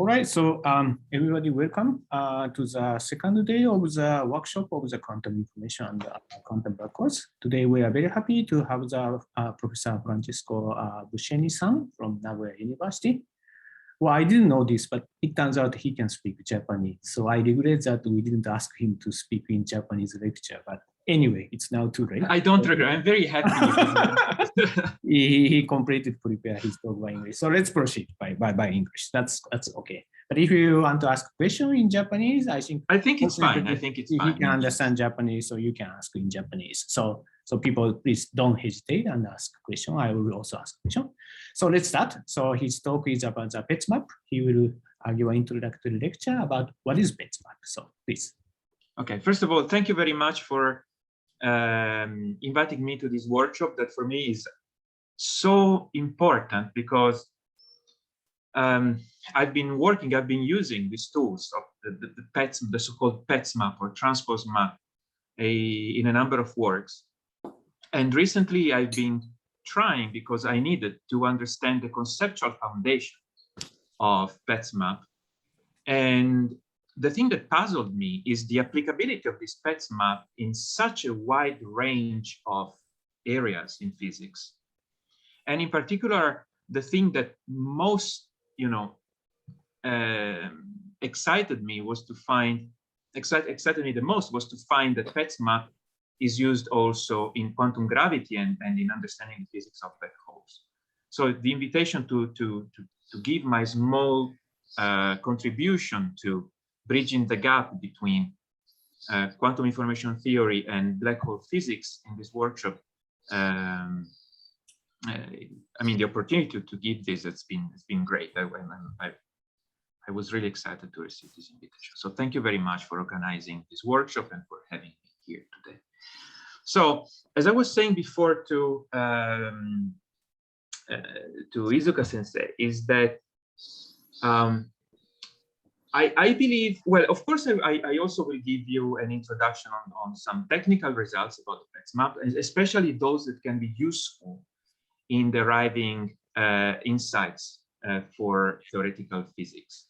All right, so everybody welcome to the second day of the workshop of the quantum information and quantum black holes. Today we are very happy to have the Professor Francesco Buscemi-san from Nagoya University. Well, I didn't know this, but it turns out he can speak Japanese. So I regret that we didn't ask him to speak in Japanese lecture, but anyway, it's now too late. I don't regret, I'm very happy. he completed prepare his talk by English. So let's proceed by English. That's okay. But if you want to ask a question in Japanese, I think it's fine. I think it's fine. You can understand Japanese, so you can ask in Japanese. So people, please don't hesitate and ask a question. I will also ask a question. So let's start. So his talk is about the Petz map. He will give an introductory lecture about what is Petz map. So please. Okay. First of all, thank you very much for inviting me to this workshop that for me is so important because I've been using these tools of the Petz, the so-called Petz map or transpose map in a number of works. And recently I've been trying because I needed to understand the conceptual foundation of Petz map. And the thing that puzzled me is the applicability of this Petz map in such a wide range of areas in physics. And in particular, the thing that most, excited me the most was to find that Petz map is used also in quantum gravity and in understanding the physics of black holes. So the invitation to give my small contribution to bridging the gap between quantum information theory and black hole physics in this workshop. I mean, the opportunity to give this, it's been great. I was really excited to receive this invitation. So thank you very much for organizing this workshop and for having me here today. So as I was saying before to Izuka Sensei, is that I believe, well, of course, I also will give you an introduction on some technical results about the Petz map, especially those that can be useful in deriving insights for theoretical physics.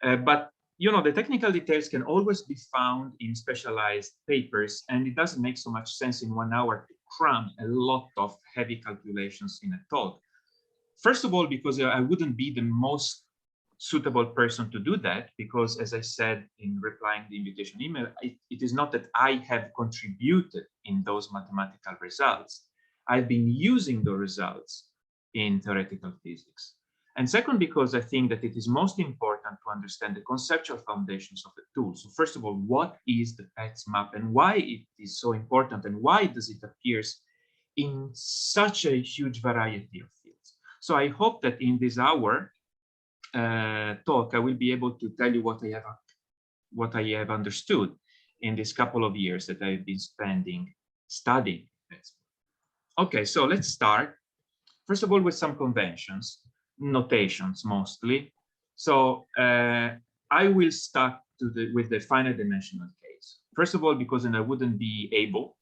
But the technical details can always be found in specialized papers, and it doesn't make so much sense in 1 hour to cram a lot of heavy calculations in a talk. First of all, because I wouldn't be the most suitable person to do that, because as I said in replying the invitation email, it is not that I have contributed in those mathematical results. I've been using the results in theoretical physics. And second, because I think that it is most important to understand the conceptual foundations of the tool. So first of all, what is the Petz map and why it is so important and why does it appear in such a huge variety of fields? So I hope that in this hour talk, I will be able to tell you what I have understood in this couple of years that I've been spending studying Petz. Okay, so let's start. First of all, with some conventions, notations mostly. So I will start with the finite dimensional case. First of all, because then I wouldn't be able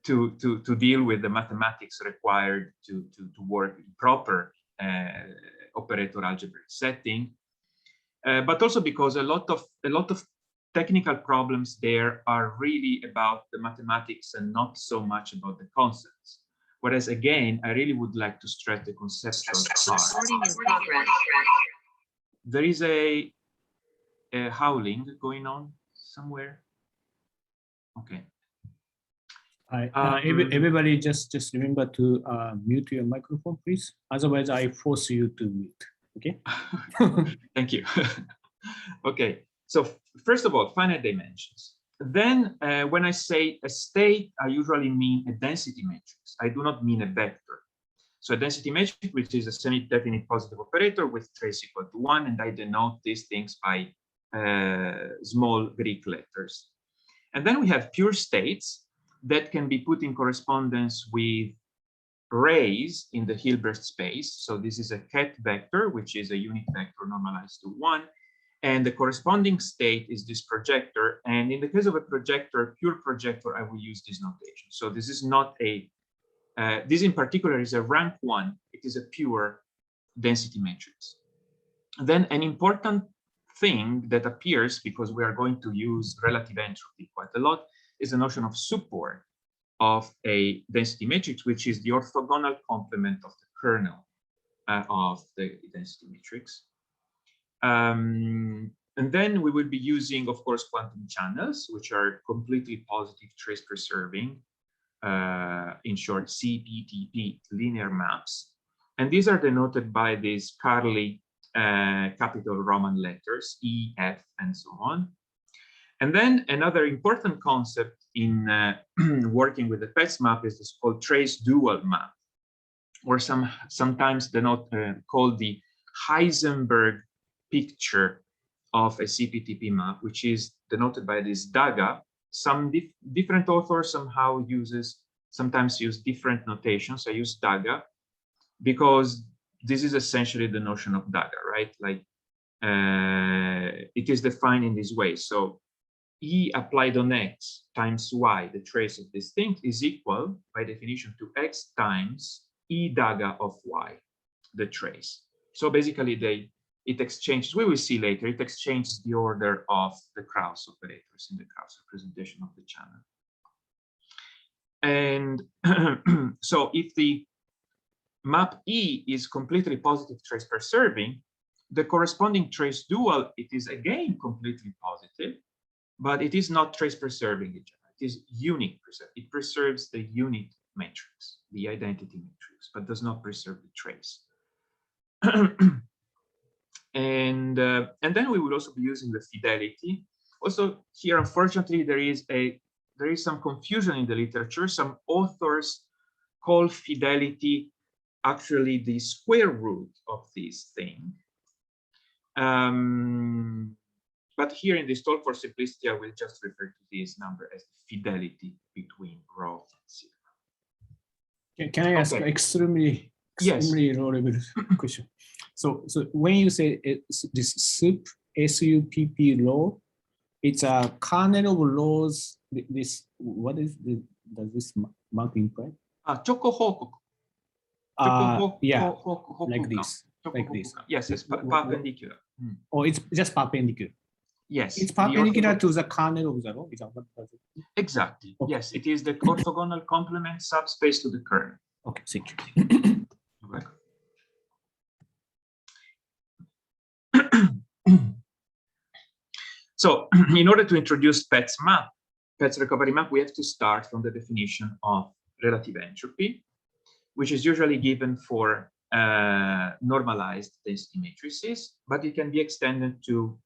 to deal with the mathematics required to work in proper operator algebraic setting, but also because a lot of technical problems there are really about the mathematics and not so much about the concepts. Whereas again, I really would like to stress the conceptual part. There is a howling going on somewhere. Okay. Everybody just remember to mute your microphone, please. Otherwise, I force you to mute. Okay. Thank you. Okay. So first of all, finite dimensions. Then when I say a state, I usually mean a density matrix. I do not mean a vector. So a density matrix, which is a semi-definite positive operator with trace equal to 1, and I denote these things by small Greek letters. And then we have pure states that can be put in correspondence with rays in the Hilbert space. So this is a ket vector, which is a unit vector normalized to 1. And the corresponding state is this projector. And in the case of a projector, pure projector, I will use this notation. So this is not a, this in particular is a rank 1. It is a pure density matrix. Then an important thing that appears, because we are going to use relative entropy quite a lot, is the notion of support of a density matrix, which is the orthogonal complement of the kernel of the density matrix. And then we will be using, of course, quantum channels, which are completely positive trace preserving, in short, CPTP linear maps. And these are denoted by these curly capital Roman letters, E, F, and so on. And then another important concept in working with the Petz map is this called trace dual map, or sometimes called the Heisenberg picture of a CPTP map, which is denoted by this DAGA. Some different authors sometimes use different notations. I use DAGA because this is essentially the notion of DAGA, right? Like it is defined in this way. So E applied on X times Y, the trace of this thing, is equal by definition to X times E DAGA of Y, the trace. So basically it exchanges, we will see later, it exchanges the order of the Krauss operators in the Krauss representation of the channel. And so if the map E is completely positive trace preserving, the corresponding trace dual, it is again completely positive, but it is not trace preserving in general. It is unit preserved. It preserves the unit matrix, the identity matrix, but does not preserve the trace. And then we will also be using the fidelity. Also here, unfortunately, there is some confusion in the literature. Some authors call fidelity actually the square root of this thing. But here in this talk, for simplicity, I will just refer to this number as fidelity between rho and sigma. Can I ask extremely low level question? So when you say this SUPP law, it's a kernel of laws. This does this mark imply? Yeah, like this. Like this. Yes, it's perpendicular. Oh, it's just perpendicular. Yes. It's perpendicular to the kernel of the law. Exactly. Okay. Yes, it is the orthogonal complement subspace to the kernel. Okay, thank you. You're welcome. So in order to introduce Petz recovery map, we have to start from the definition of relative entropy, which is usually given for normalized density matrices, but it can be extended to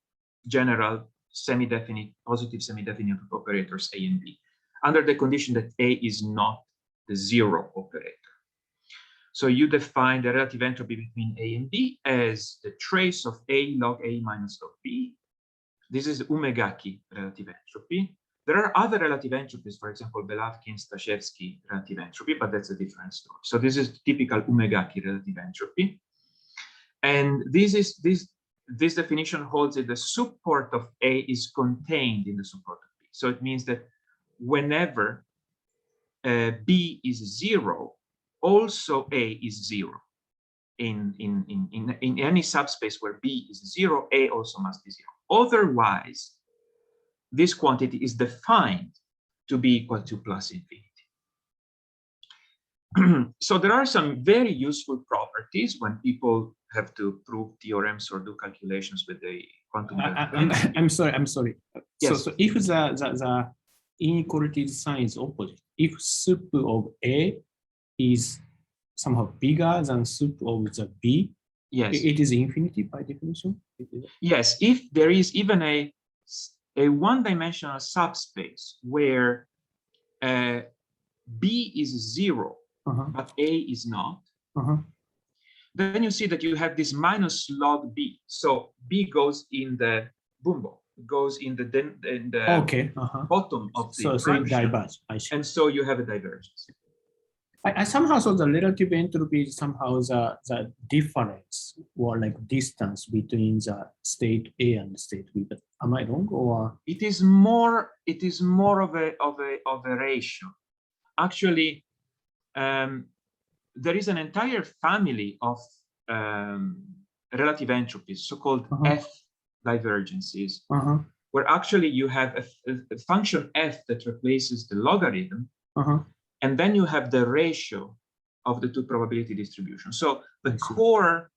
general semi-definite, positive semi-definite operators A and B, under the condition that A is not the zero operator. So you define the relative entropy between A and B as the trace of A log A minus log B. This is Umegaki relative entropy. There are other relative entropies, for example, Belavkin-Stashevsky relative entropy, but that's a different story. So this is typical Umegaki relative entropy. And this definition holds that the support of A is contained in the support of B. So it means that whenever B is zero, also A is zero. In any subspace where B is zero, A also must be zero. Otherwise, this quantity is defined to be equal to plus infinity. So there are some very useful properties when people have to prove theorems or do calculations with the quantum. I'm sorry. Yes. So if the inequality sign is opposite, if sup of A is somehow bigger than sup of the B, yes, it is infinity by definition. Yes, if there is even a one-dimensional subspace where B is zero, but A is not, then you see that you have this minus log B. So B goes in the bumbo, goes in the bottom of the so it diverges. And so you have a divergence. I somehow saw the relative entropy is somehow the difference or like distance between the state A and state B. But am I wrong, or it is more of a ratio. Actually, there is an entire family of relative entropies, so-called F divergences, where actually you have a function F that replaces the logarithm, and then you have the ratio of the two probability distributions. So the core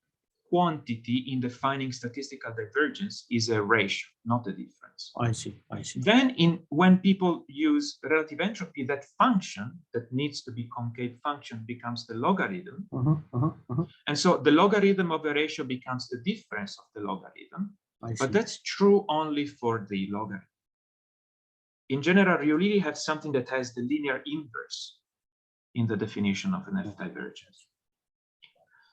quantity in defining statistical divergence is a ratio, not a difference. I see. Then when people use relative entropy, that function that needs to be concave function becomes the logarithm. And so the logarithm of the ratio becomes the difference of the logarithm. But that's true only for the logarithm. In general, you really have something that has the linear inverse in the definition of an F divergence.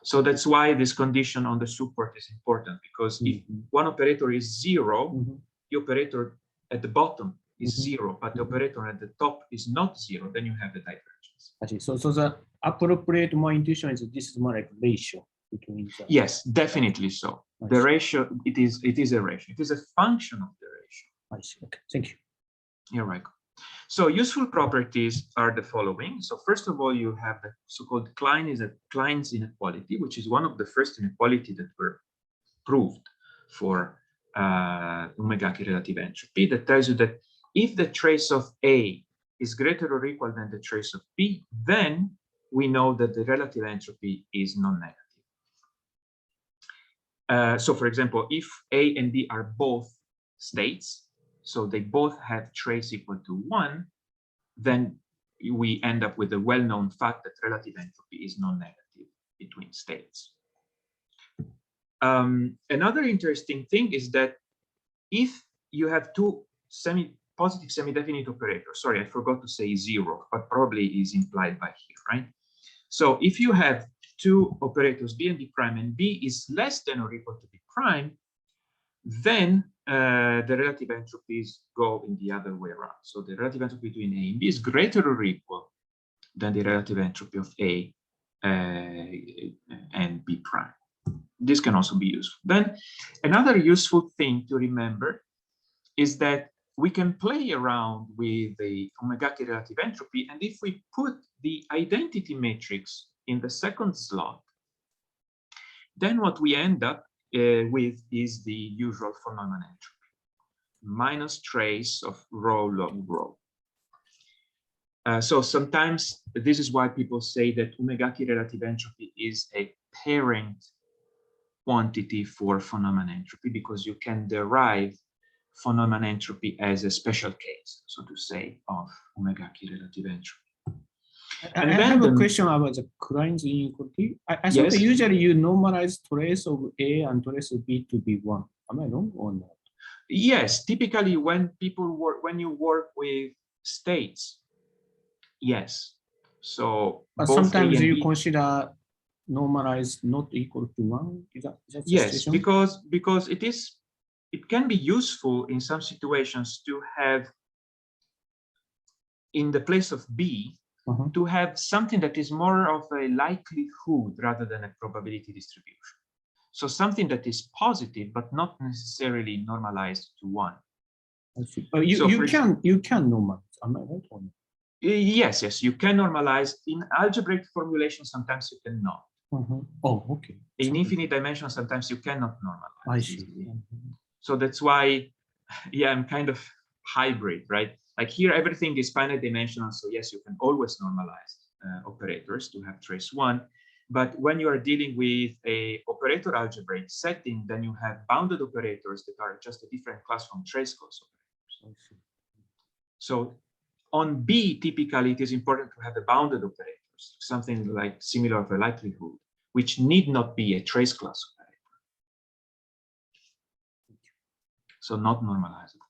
So that's why this condition on the support is important, because if one operator is 0, the operator at the bottom is 0, but the operator at the top is not 0, then you have the divergence. I see. So the appropriate more intuition is this is more like ratio between the... Yes, definitely so. The ratio, it is a ratio. It is a function of the ratio. I see. Okay, thank you. You're welcome. So useful properties are the following. So first of all, you have the so-called Klein's inequality, which is one of the first inequality that were proved for Umegaki relative entropy, that tells you that if the trace of A is greater or equal than the trace of B, then we know that the relative entropy is non-negative. So for example, if A and B are both states, so they both have trace equal to 1, then we end up with the well-known fact that relative entropy is non-negative between states. Another interesting thing is that if you have two positive semi-definite operators, sorry, I forgot to say 0, but probably is implied by here, right? So if you have two operators B and B prime, and B is less than or equal to B prime, then the relative entropies go in the other way around. So the relative entropy between A and B is greater or equal than the relative entropy of A and B prime. This can also be useful. Then another useful thing to remember is that we can play around with the Umegaki relative entropy, and if we put the identity matrix in the second slot, then what we end up with is the usual von Neumann entropy, minus trace of rho log rho. So sometimes this is why people say that Umegaki relative entropy is a parent quantity for von Neumann entropy, because you can derive von Neumann entropy as a special case, so to say, of Umegaki relative entropy. I have a question about the Klein's inequality. I think yes. Usually you normalize trace of A and trace of B to be 1. Am I wrong or not? Yes, typically when you work with states, yes. So but sometimes you consider normalize not equal to 1. Is that yes, because it can be useful in some situations to have in the place of B to have something that is more of a likelihood rather than a probability distribution. So something that is positive, but not necessarily normalized to 1. I see. You can normalize. Am I right or not? Yes, you can normalize. In algebraic formulation, sometimes you cannot. Oh, okay. In infinite dimensions, sometimes you cannot normalize. I see. So that's why, yeah, I'm kind of hybrid, right? Like here, everything is finite dimensional. So yes, you can always normalize operators to have trace 1. But when you are dealing with a operator algebraic setting, then you have bounded operators that are just a different class from trace class operators. So on B, typically, it is important to have the bounded operators, something like similar of a likelihood, which need not be a trace class operator. So not normalizable.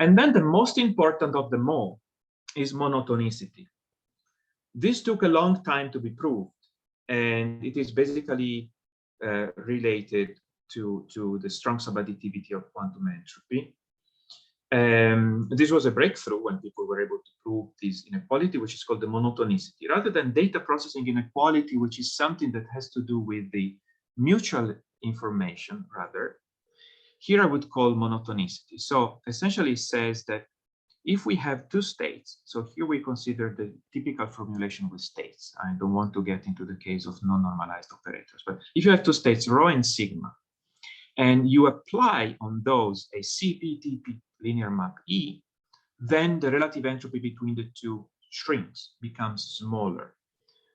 And then the most important of them all is monotonicity. This took a long time to be proved, and it is basically related to the strong subadditivity of quantum entropy. This was a breakthrough when people were able to prove this inequality, which is called the monotonicity. Rather than data processing inequality, which is something that has to do with the mutual information, rather, here I would call monotonicity. So essentially it says that if we have two states, so here we consider the typical formulation with states. I don't want to get into the case of non-normalized operators, but if you have two states, rho and sigma, and you apply on those a CP-TP linear map E, then the relative entropy between the two strings becomes smaller,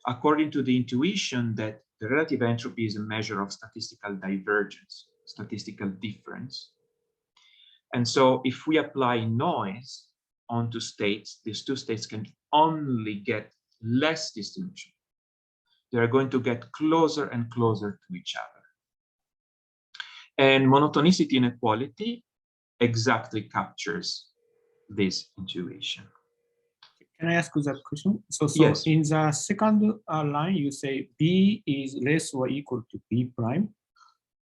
according to the intuition that the relative entropy is a measure of statistical divergence, statistical difference. And so if we apply noise onto states, these two states can only get less distinction. They are going to get closer and closer to each other. And monotonicity inequality exactly captures this intuition. Can I ask you that question? So Yes. in the second line, you say B is less or equal to B prime.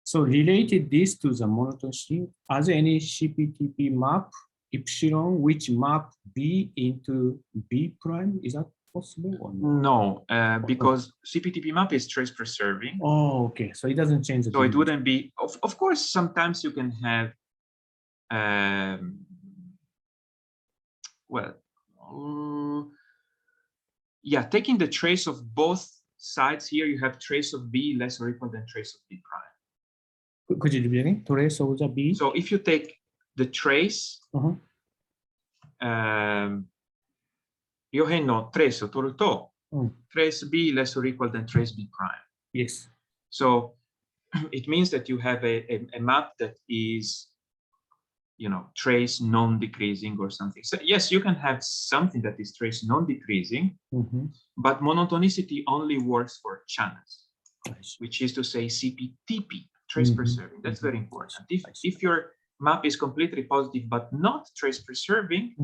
So related this to the monotonicity, are there any CP-TP map epsilon which map B into B prime? Is that possible or no? No, because CP-TP map is trace preserving. Oh, okay. So it doesn't change the So it wouldn't be, of course, sometimes you can have, yeah, taking the trace of both sides here, you have trace of B less or equal than trace of B prime. Could you repeat again? Trace of the B? So if you take the trace, 余辺の trace を取ると、trace B less or equal than trace B prime. Yes. So it means that you have a map that is, you know, trace non-decreasing or something. So yes, you can have something that is trace non-decreasing, but monotonicity only works for channels, which is to say CP-TP, trace preserving. That's very important. If your map is completely positive but not trace preserving,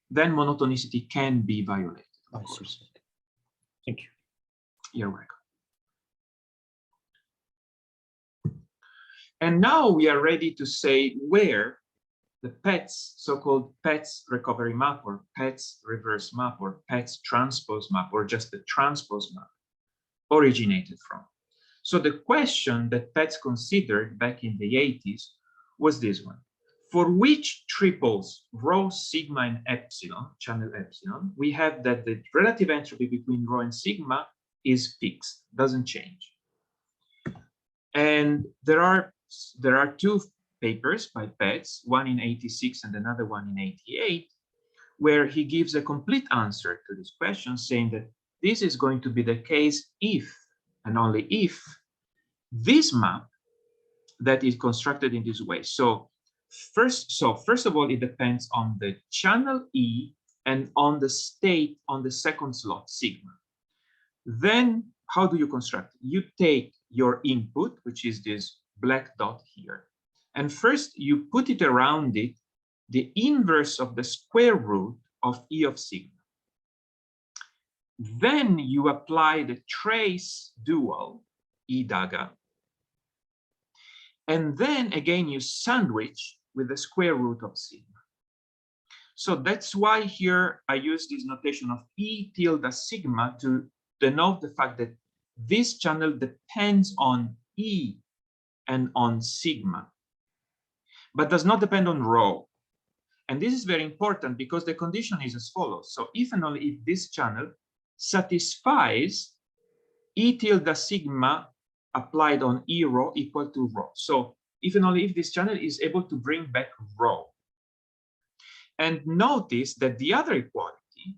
then monotonicity can be violated, of course. Thank you. You're welcome. And now we are ready to say where the Petz, so-called Petz recovery map, or Petz reverse map, or Petz transpose map, or just the transpose map originated from. So the question that Petz considered back in the 80s was this one. For which triples, rho, sigma, and epsilon, channel epsilon, we have that the relative entropy between rho and sigma is fixed, doesn't change. And there are two papers by Petz, one in 86 and another one in 88, where he gives a complete answer to this question, saying that this is going to be the case if, and only if, this map that is constructed in this way. So first of all, it depends on the channel E and on the state on the second slot, sigma. Then how do you construct it? You take your input, which is this black dot here, and first you put it around it, the inverse of the square root of E of sigma. Then you apply the trace dual, E daga, and then again you sandwich with the square root of sigma. So that's why here I use this notation of E tilde sigma to denote the fact that this channel depends on E and on sigma, but does not depend on rho. And this is very important because the condition is as follows. So if and only if this channel satisfies E tilde sigma applied on E rho equal to rho. So if and only if this channel is able to bring back rho. And notice that the other equality,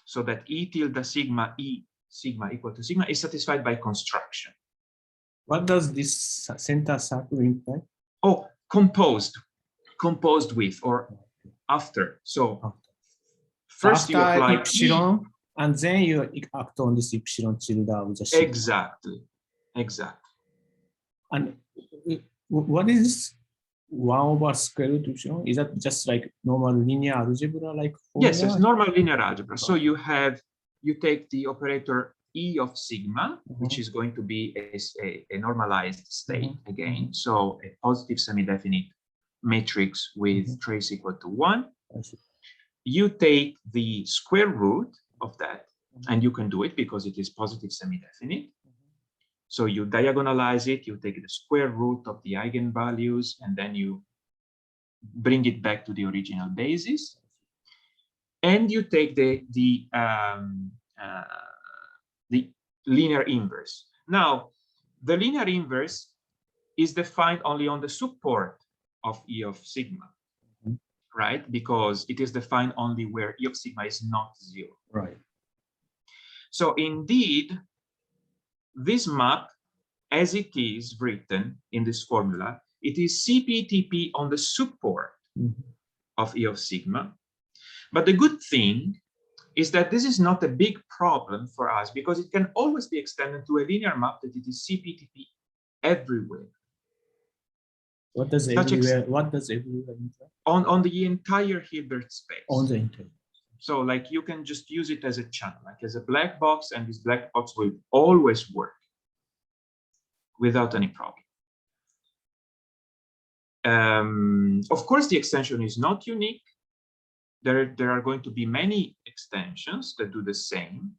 so that E tilde sigma, E sigma equal to sigma, is satisfied by construction. What does this center circle imply? Oh, composed with or after. So first you apply epsilon, and then you act on this epsilon tilde with the sigma. Exactly. And what is 1 over square root epsilon? Is that just like normal linear algebra like formula? Yes, it's normal linear algebra. So you take the operator E of sigma, which is going to be a normalized state again. So a positive semi-definite matrix with trace equal to 1. You take the square root of that, and you can do it because it is positive semi-definite. So you diagonalize it, you take the square root of the eigenvalues, and then you bring it back to the original basis. and you take the linear inverse. Now, the linear inverse is defined only on the support of E of sigma, right? Because it is defined only where E of sigma is not 0. Right. So indeed, this map, as it is written in this formula, it is CPTP on the support of E of sigma. But the good thing is that this is not a big problem for us because it can always be extended to a linear map that it is CPTP everywhere. What does everywhere? What does everywhere mean? On the entire Hilbert space. On the entire. So like you can just use it as a channel, like as a black box, and this black box will always work without any problem. Of course, the extension is not unique. There are going to be many extensions that do the same.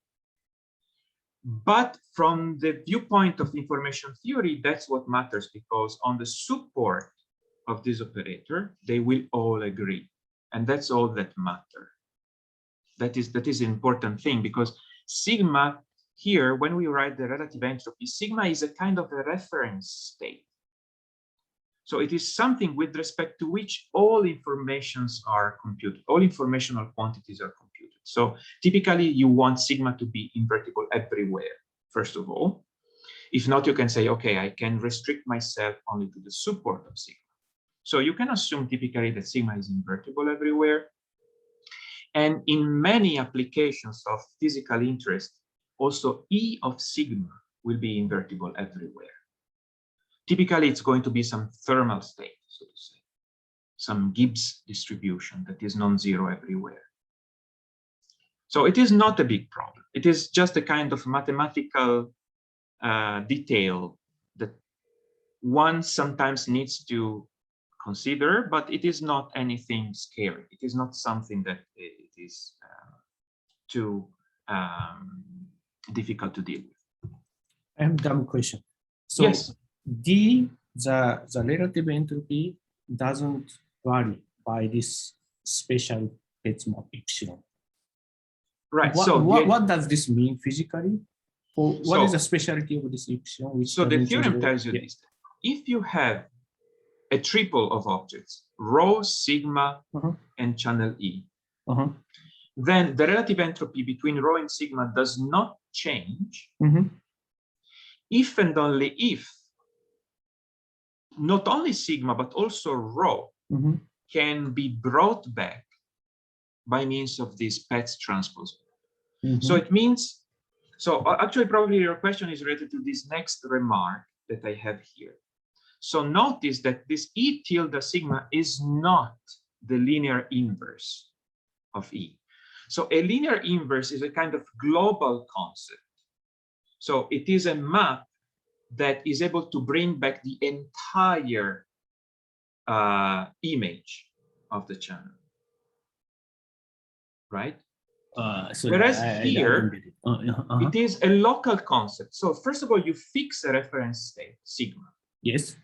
But from the viewpoint of information theory, that's what matters, because on the support of this operator, they will all agree. And that's all that matters. That is an important thing, because sigma here, when we write the relative entropy, sigma is a kind of a reference state. So it is something with respect to which all informations are computed, all informational quantities are computed. So typically you want sigma to be invertible everywhere, first of all. If not, you can say, okay, I can restrict myself only to the support of sigma. So you can assume typically that sigma is invertible everywhere. And in many applications of physical interest, also E of sigma will be invertible everywhere. Typically, it's going to be some thermal state, so to say, some Gibbs distribution that is non-zero everywhere. So it is not a big problem. It is just a kind of mathematical detail that one sometimes needs to consider, but it is not anything scary. It is not something that it is too difficult to deal with. I have a dumb question. So yes. D, the relative entropy doesn't vary by this special Petz map epsilon. Right. What does this mean physically? What is the specialty of this epsilon? So the theorem tells you this. If you have a triple of objects, rho, sigma, and channel E, then the relative entropy between rho and sigma does not change if and only if not only sigma, but also rho can be brought back by means of this Petz transpose. So it means, so actually probably your question is related to this next remark that I have here. So notice that this E tilde sigma is not the linear inverse of E. So a linear inverse is a kind of global concept. So it is a map that is able to bring back the entire image of the channel, right? Whereas here, it is a local concept. So first of all, you fix a reference state, sigma. Yes.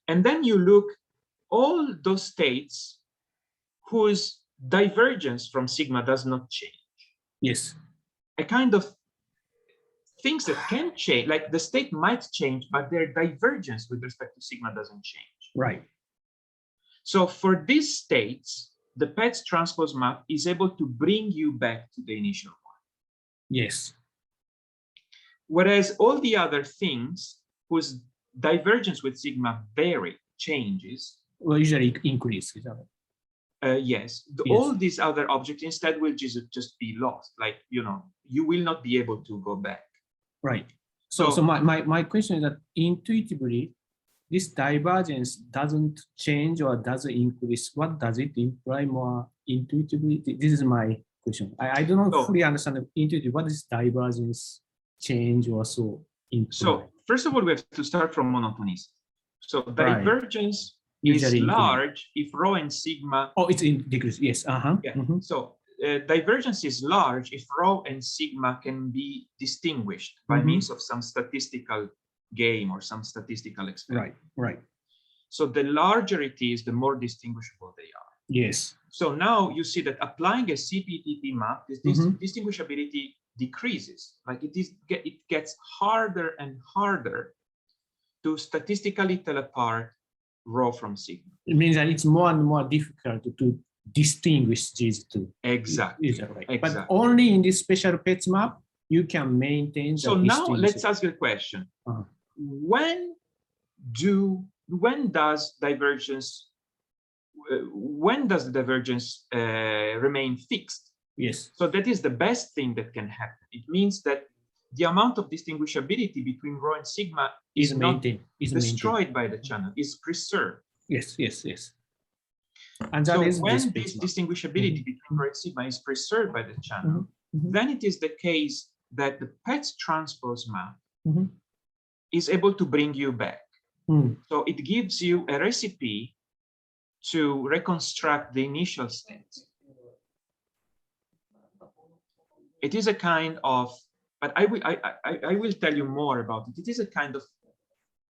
And then you look all those states whose divergence from sigma does not change. Yes. A kind of things that can change, like the state might change, but their divergence with respect to sigma doesn't change. Right. So for these states, the Petz transpose map is able to bring you back to the initial one. Yes. Whereas all the other things whose divergence with sigma changes. Well, usually increase. Yes. All these other objects instead will just be lost. Like, you will not be able to go back. Right. So my question is that intuitively, this divergence doesn't change or doesn't increase. What does it imply more intuitively? This is my question. I don't fully understand intuitively. What is divergence, change, or so imply? So first of all, we have to start from monotonicity. So divergence is large if rho and sigma. Oh, it's in degrees. Yes. Yeah. So divergence is large if rho and sigma can be distinguished by means of some statistical game or some statistical experiment. Right. So the larger it is, the more distinguishable they are. Yes. So now you see that applying a CPTP map, this distinguishability decreases. Like it gets harder and harder to statistically tell apart rho from sigma. It means that it's more and more difficult to distinguish these two. Exactly. Is that right? Exactly. But only in this special Petz map, you can maintain. So now let's ask a question. When does the divergence remain fixed? Yes. So that is the best thing that can happen. It means that the amount of distinguishability between rho and sigma is not destroyed by the channel, is preserved. Yes, yes, yes. And that so is when this distinguishability between rho and sigma is preserved by the channel, then it is the case that the Petz transpose map is able to bring you back. So it gives you a recipe to reconstruct the initial state. It is a kind of, but I will tell you more about it. It is a kind of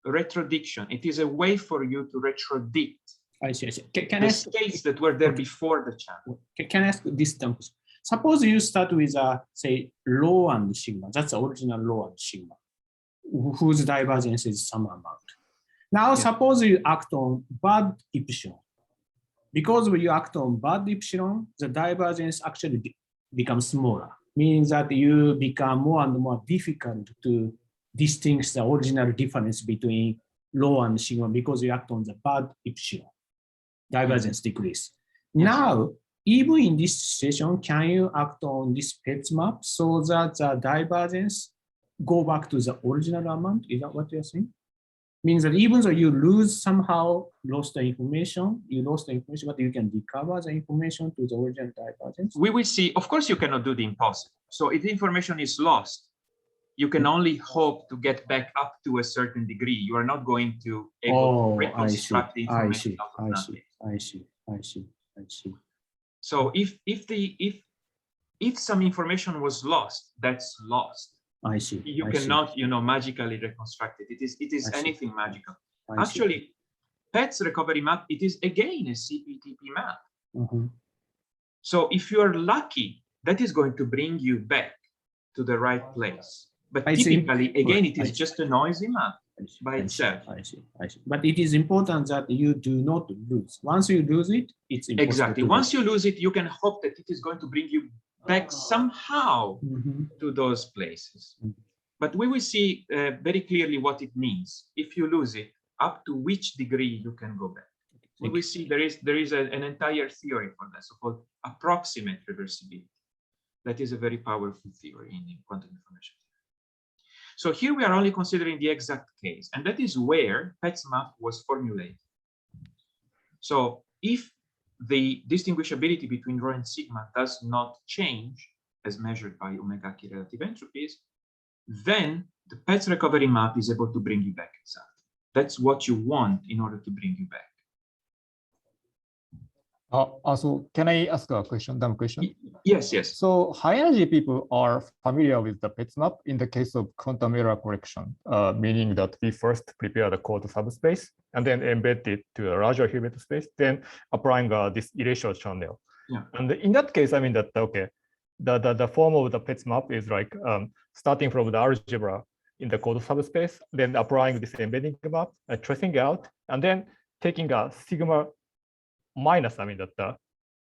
retrodiction. It is a way for you to retrodict the states that were there before the channel. Can I ask this term? Suppose you start with say rho and sigma. That's the original rho and sigma, whose divergence is some amount. Now suppose you act on bad epsilon. Because when you act on bad epsilon, the divergence actually becomes smaller, meaning that you become more and more difficult to distinguish the original difference between rho and sigma because you act on the bad epsilon. Divergence decrease. Now, even in this situation, can you act on this Petz map so that the divergence go back to the original amount? Is that what you're saying? Means that even though you lost the information, but you can recover the information to the original divergence. We will see. Of course, you cannot do the impossible. So if the information is lost, you can only hope to get back up to a certain degree. You are not going to able to reconstruct the information out of nothing. I see. So if some information was lost, that's lost. I see. You cannot, magically reconstruct it. It is anything magical. Actually, Petz recovery map, it is again a CPTP map. So if you are lucky, that is going to bring you back to the right place. But typically, again, it is just a noisy map by itself. I see. But it is important that you do not lose. Once you lose it, it's impossible. Exactly. Once you lose it, you can hope that it is going to bring you back somehow to those places. But we will see very clearly what it means. If you lose it, up to which degree you can go back. We will see there is an entire theory for that, so-called approximate reversibility. That is a very powerful theory in quantum information theory. So here we are only considering the exact case, and that is where Petz map was formulated. So if the distinguishability between rho and sigma does not change as measured by omega k relative entropies, then the Petz recovery map is able to bring you back exactly. That's what you want in order to bring you back. So can I ask a dumb question? Yes. So high energy people are familiar with the Petz map in the case of quantum error correction, meaning that we first prepare the code subspace and then embed it to a larger Hilbert space, then applying this erasure channel. And in that case, I mean that, the form of the Petz map is like starting from the algebra in the code subspace, then applying this embedding map, tracing out, and then taking a sigma minus,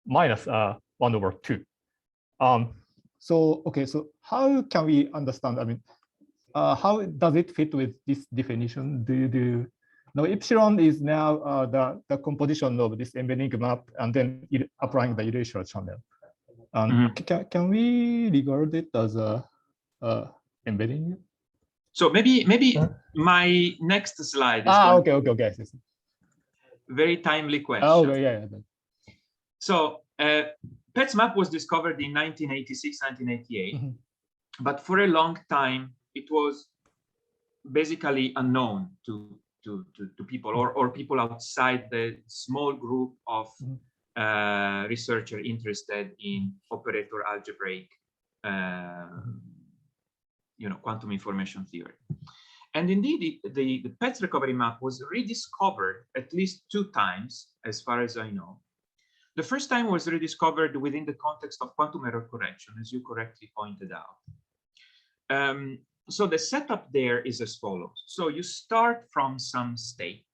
minus 1/2. So how can we understand, how does it fit with this definition? Now epsilon is now the composition of this embedding map and then applying the erasure channel. Can we regard it as a embedding? So maybe my next slide is okay. Very timely question. Yeah. So Petz map was discovered in 1986, 1988, but for a long time it was basically unknown to people or people outside the small group of researchers interested in operator algebraic quantum information theory. And indeed, the Petz recovery map was rediscovered at least 2 times, as far as I know, The first time was rediscovered within the context of quantum error correction, as you correctly pointed out. So the setup there is as follows. So you start from some state,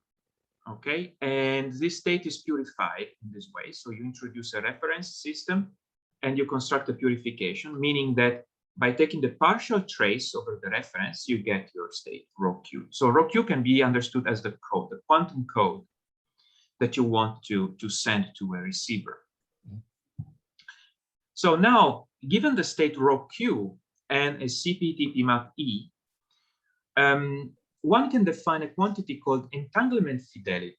okay? And this state is purified in this way. So you introduce a reference system and you construct a purification, meaning that by taking the partial trace over the reference, you get your state, rho Q. So rho Q can be understood as the code, the quantum code that you want to send to a receiver. So now, given the state rho Q and a CPTP map E, one can define a quantity called entanglement fidelity,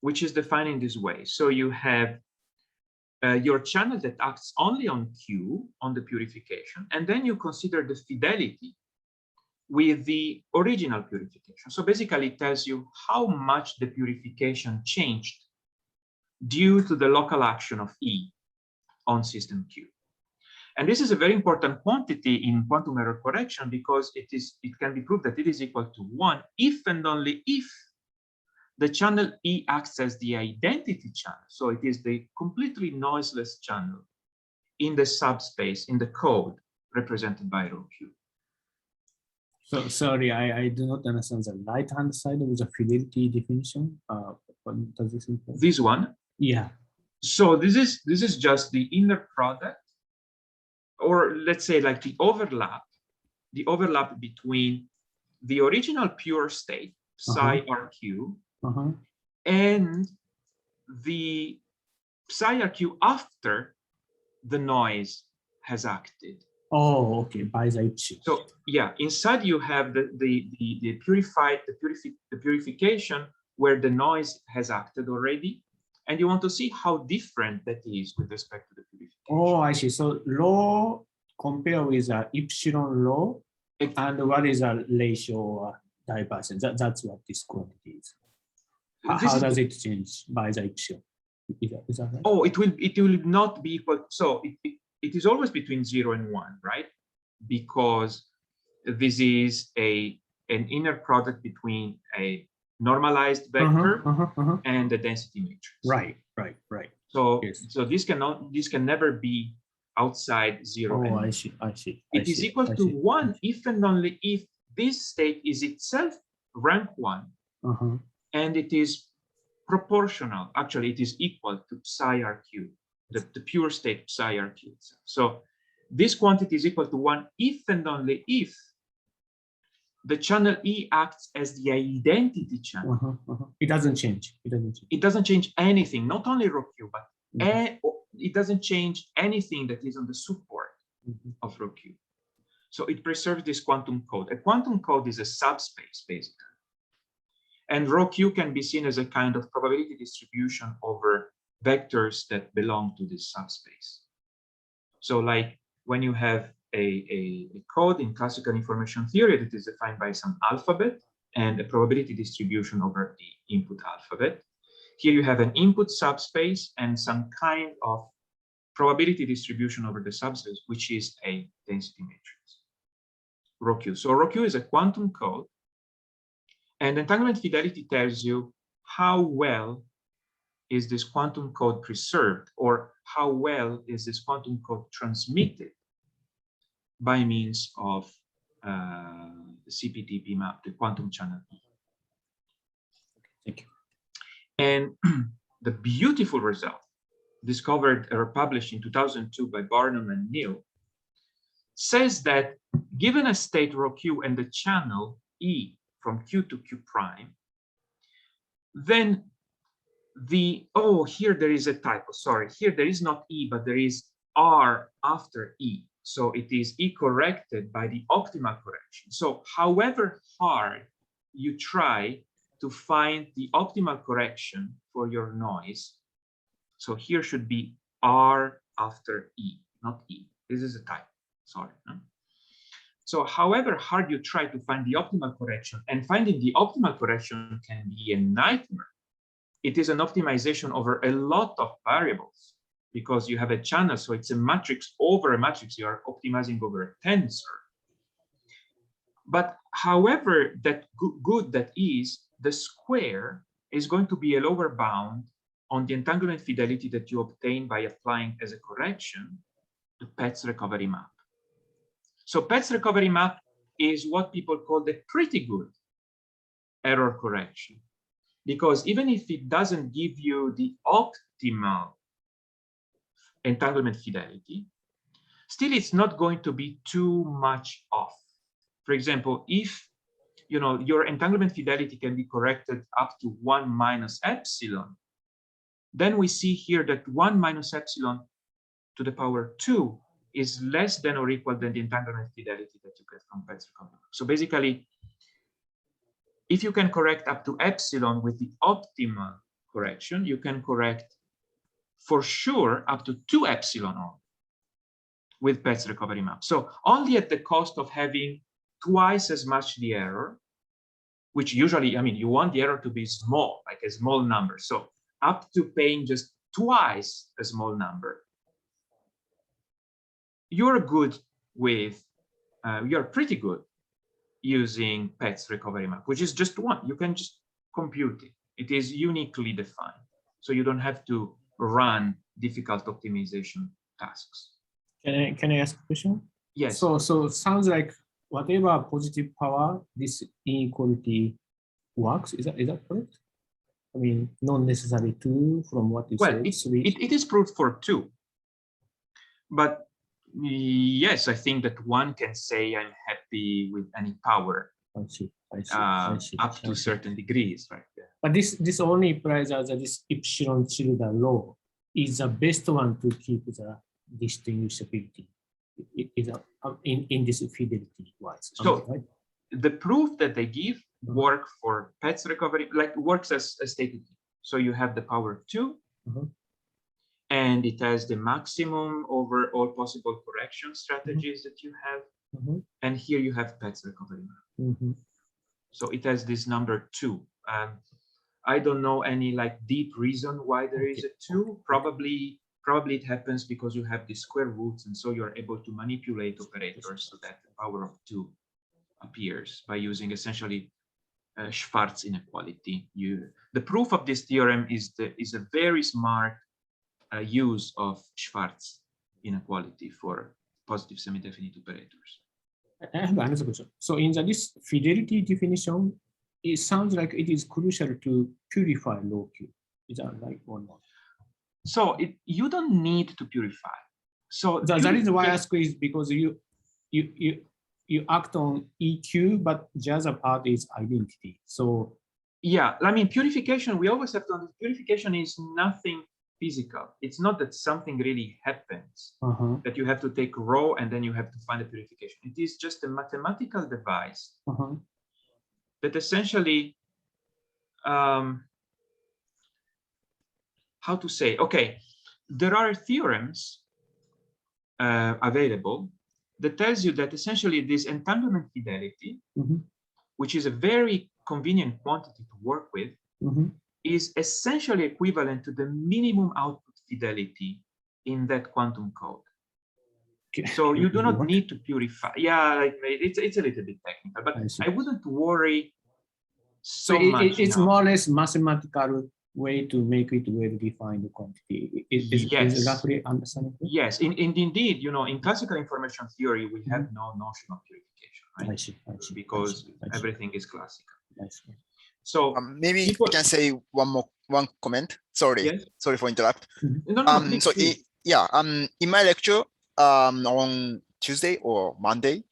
which is defined in this way. So you have your channel that acts only on Q, on the purification, and then you consider the fidelity with the original purification. So basically it tells you how much the purification changed due to the local action of E on system Q. And this is a very important quantity in quantum error correction because it can be proved that it is equal to 1 if and only if the channel E acts as the identity channel. So it is the completely noiseless channel in the subspace, in the code represented by rho Q. So sorry, I do not understand the right-hand side of the fidelity definition. What does this imply? This one? Yeah. So this is just the inner product, or let's say like the overlap between the original pure state, psi RQ, and the psi RQ after the noise has acted. Oh, okay, by the ipsi. So yeah, inside you have the purification where the noise has acted already, and you want to see how different that is with respect to the purification. Oh, I see. So rho compare with epsilon rho, and what is a ratio divergence? That's what this quantity is. How does it change by the epsilon? Is that right? Oh, it will not be equal. So it is always between 0 and 1, right? Because this is an inner product between a normalized vector and the density matrix. Right. So yes. So this can never be outside 0 and 1. I see. It is equal to 1 if and only if this state is itself rank 1 and it is proportional. Actually, it is equal to psi RQ, the pure state psi RQ itself. So this quantity is equal to 1 if and only if the channel E acts as the identity channel. It doesn't change. It doesn't change anything, not only rho Q, but it doesn't change anything that is on the support of rho Q. So it preserves this quantum code. A quantum code is a subspace, basically. And rho Q can be seen as a kind of probability distribution over vectors that belong to this subspace. So like when you have a code in classical information theory that is defined by some alphabet and a probability distribution over the input alphabet. Here you have an input subspace and some kind of probability distribution over the subspace, which is a density matrix, rho Q. So rho Q is a quantum code, and entanglement fidelity tells you how well is this quantum code preserved, or how well is this quantum code transmitted by means of the CPTP map, the quantum channel. Thank you. And the beautiful result discovered or published in 2002 by Barnum and Neal says that given a state rho Q and the channel E from Q to Q prime, then here there is a typo, sorry. Here there is not E, but there is R after E. So it is E corrected by the optimal correction. So however hard you try to find the optimal correction for your noise, so here should be R after E, not E. This is a typo, sorry. So however hard you try to find the optimal correction, and finding the optimal correction can be a nightmare. It is an optimization over a lot of variables, because you have a channel, so it's a matrix over a matrix. You are optimizing over a tensor. But however good that is, the square is going to be a lower bound on the entanglement fidelity that you obtain by applying as a correction the Petz recovery map. So Petz recovery map is what people call the pretty good error correction, because even if it doesn't give you the optimal entanglement fidelity, still it's not going to be too much off. For example, if your entanglement fidelity can be corrected up to 1 minus epsilon, then we see here that 1 minus epsilon to the power 2 is less than or equal than the entanglement fidelity that you get from Petz recovery. So basically, if you can correct up to epsilon with the optimal correction, you can correct for sure up to 2 epsilon with Petz recovery map. So only at the cost of having twice as much the error, which usually, I mean, you want the error to be small, like a small number. So up to paying just twice a small number, you're good with, you're pretty good using Petz recovery map, which is just one. You can just compute it. It is uniquely defined. So you don't have to run difficult optimization tasks. Can I ask a question? Yes. So it sounds like whatever positive power, this inequality works. Is that correct? I mean, not necessarily 2 from what you said. It is proved for 2. But yes, I think that one can say I'm happy with any power. I see. Up to certain degrees, right? Yeah. But this only applies as this epsilon tilde law is the best one to keep the distinguishability in this fidelity wise. So right? the proof that they give work for Petz recovery, like works as stated. So you have the power 2, and it has the maximum over all possible correction strategies that you have. And here you have Petz recovery map. So it has this number 2. I don't know any like deep reason why there is a 2. Probably it happens because you have the square roots, and so you're able to manipulate operators so that the power of 2 appears by using essentially Schwarz inequality. The proof of this theorem is a very smart use of Schwarz inequality for positive semi-definite operators. I have another question. So in this fidelity definition, it sounds like it is crucial to purify low Q. Is that right or not? So you don't need to purify. So that is why I ask is because you act on EQ, but the other part is identity. So yeah, I mean, purification, we always have to understand purification is nothing physical. It's not that something really happens, that you have to take rho and then you have to find a purification. It is just a mathematical device that essentially, how to say, okay, there are theorems available that tells you that essentially this entanglement fidelity, which is a very convenient quantity to work with, is essentially equivalent to the minimum output fidelity in that quantum code. So you do not need to purify. Yeah, it's a little bit technical, but I wouldn't worry so much. It's more or less mathematical way to make it well-defined quantity. Is roughly understandable? Yes, indeed, in classical information theory, we have no notion of purification, right? I see. Because everything is classical. So maybe I can say one comment. Sorry for interrupt. In my lecture on Tuesday or Monday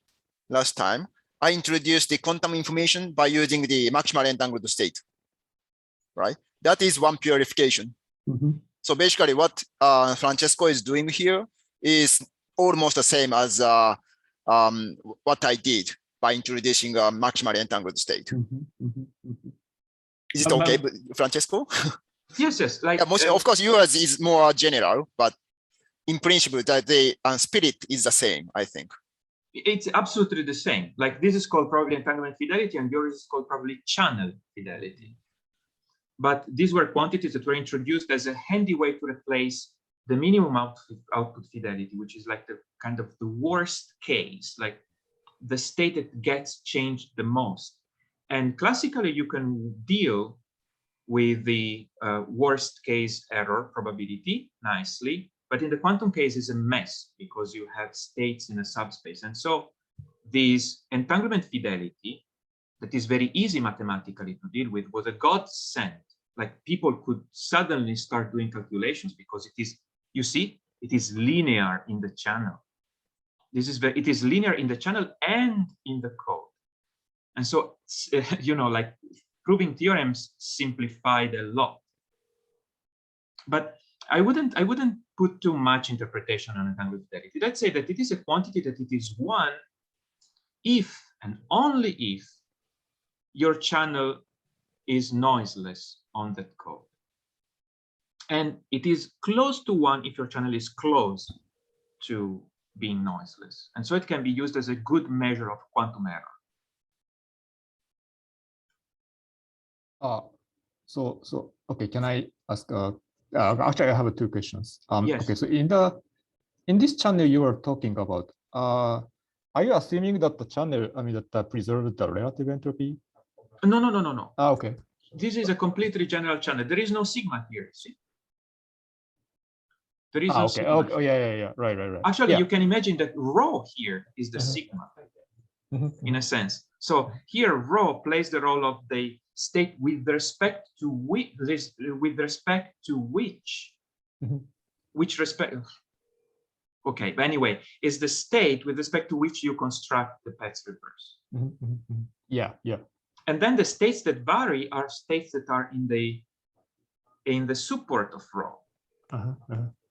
last time, I introduced the quantum information by using the maximal entangled state, right? That is one purification. So basically what Francesco is doing here is almost the same as what I did by introducing a maximally entangled state. Is it okay, Francesco? Yes. Like of course, yours is more general, but in principle, that the spirit is the same, I think. It's absolutely the same. Like this is called probably entanglement fidelity, and yours is called probably channel fidelity. But these were quantities that were introduced as a handy way to replace the minimum output fidelity, which is like the kind of the worst case, like the state that gets changed the most. And classically, you can deal with the worst case error probability nicely, but in the quantum case is a mess because you have states in a subspace. And so this entanglement fidelity that is very easy mathematically to deal with was a godsend. Like people could suddenly start doing calculations because it is, you see, it is linear in the channel. It is linear in the channel and in the code. And so, you know, like proving theorems simplified a lot. But I wouldn't put too much interpretation on entanglement fidelity. Let's say that it is a quantity that it is one if and only if your channel is noiseless on that code. And it is close to one if your channel is close to being noiseless. And so it can be used as a good measure of quantum error. So okay, can I ask? Actually, I have two questions. Yes. Okay, so in this channel you are talking about, are you assuming that the channel, I mean, that preserves the relative entropy? No. Okay. This is a completely general channel. There is no sigma here. See? There is no okay. sigma. Okay. Oh, yeah. Right. Actually, yeah. you can imagine that rho here is the sigma in a sense. So here rho plays the role of the state with respect to which, which respect. Okay, but anyway, is the state with respect to which you construct the Petz reverse. Yeah. And then the states that vary are states that are in the support of rho.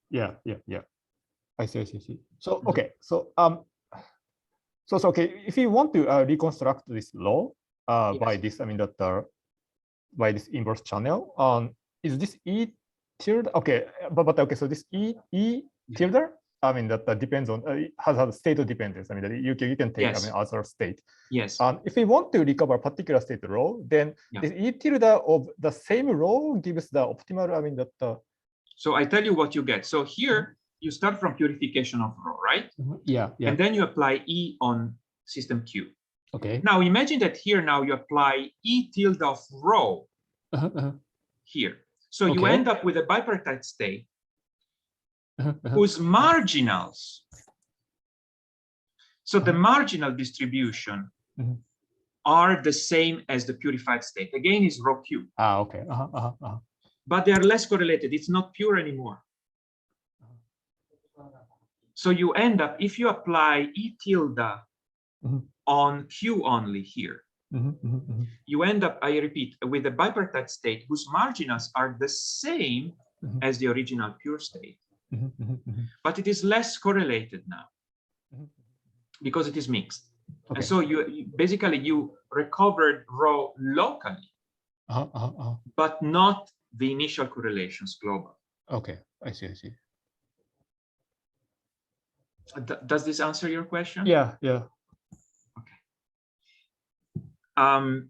Yeah. I see. So okay, so okay, if you want to reconstruct this law by this, I mean that by this inverse channel, is this E tilde? Okay, but okay, so this E tilde, I mean that depends on has a state of dependence. I mean that you can take, Yes. I mean, other state. Yes. If we want to recover particular state rho, then this E tilde of the same rho gives the optimal, I mean that. So I tell you what you get. So here you start from purification of rho, right? Yeah. And then you apply E on system Q. Okay. Now imagine that here now you apply E tilde of rho here. So you end up with a bipartite state whose marginals. So the marginal distribution are the same as the purified state. Again, is rho Q. Okay. But they are less correlated. It's not pure anymore. So you end up, if you apply E tilde on Q only here, you end up, I repeat, with a bipartite state whose marginals are the same as the original pure state. But it is less correlated now because it is mixed. And so you basically you recovered rho locally, but not the initial correlations global. Okay, I see. Does this answer your question? Yeah. Okay. And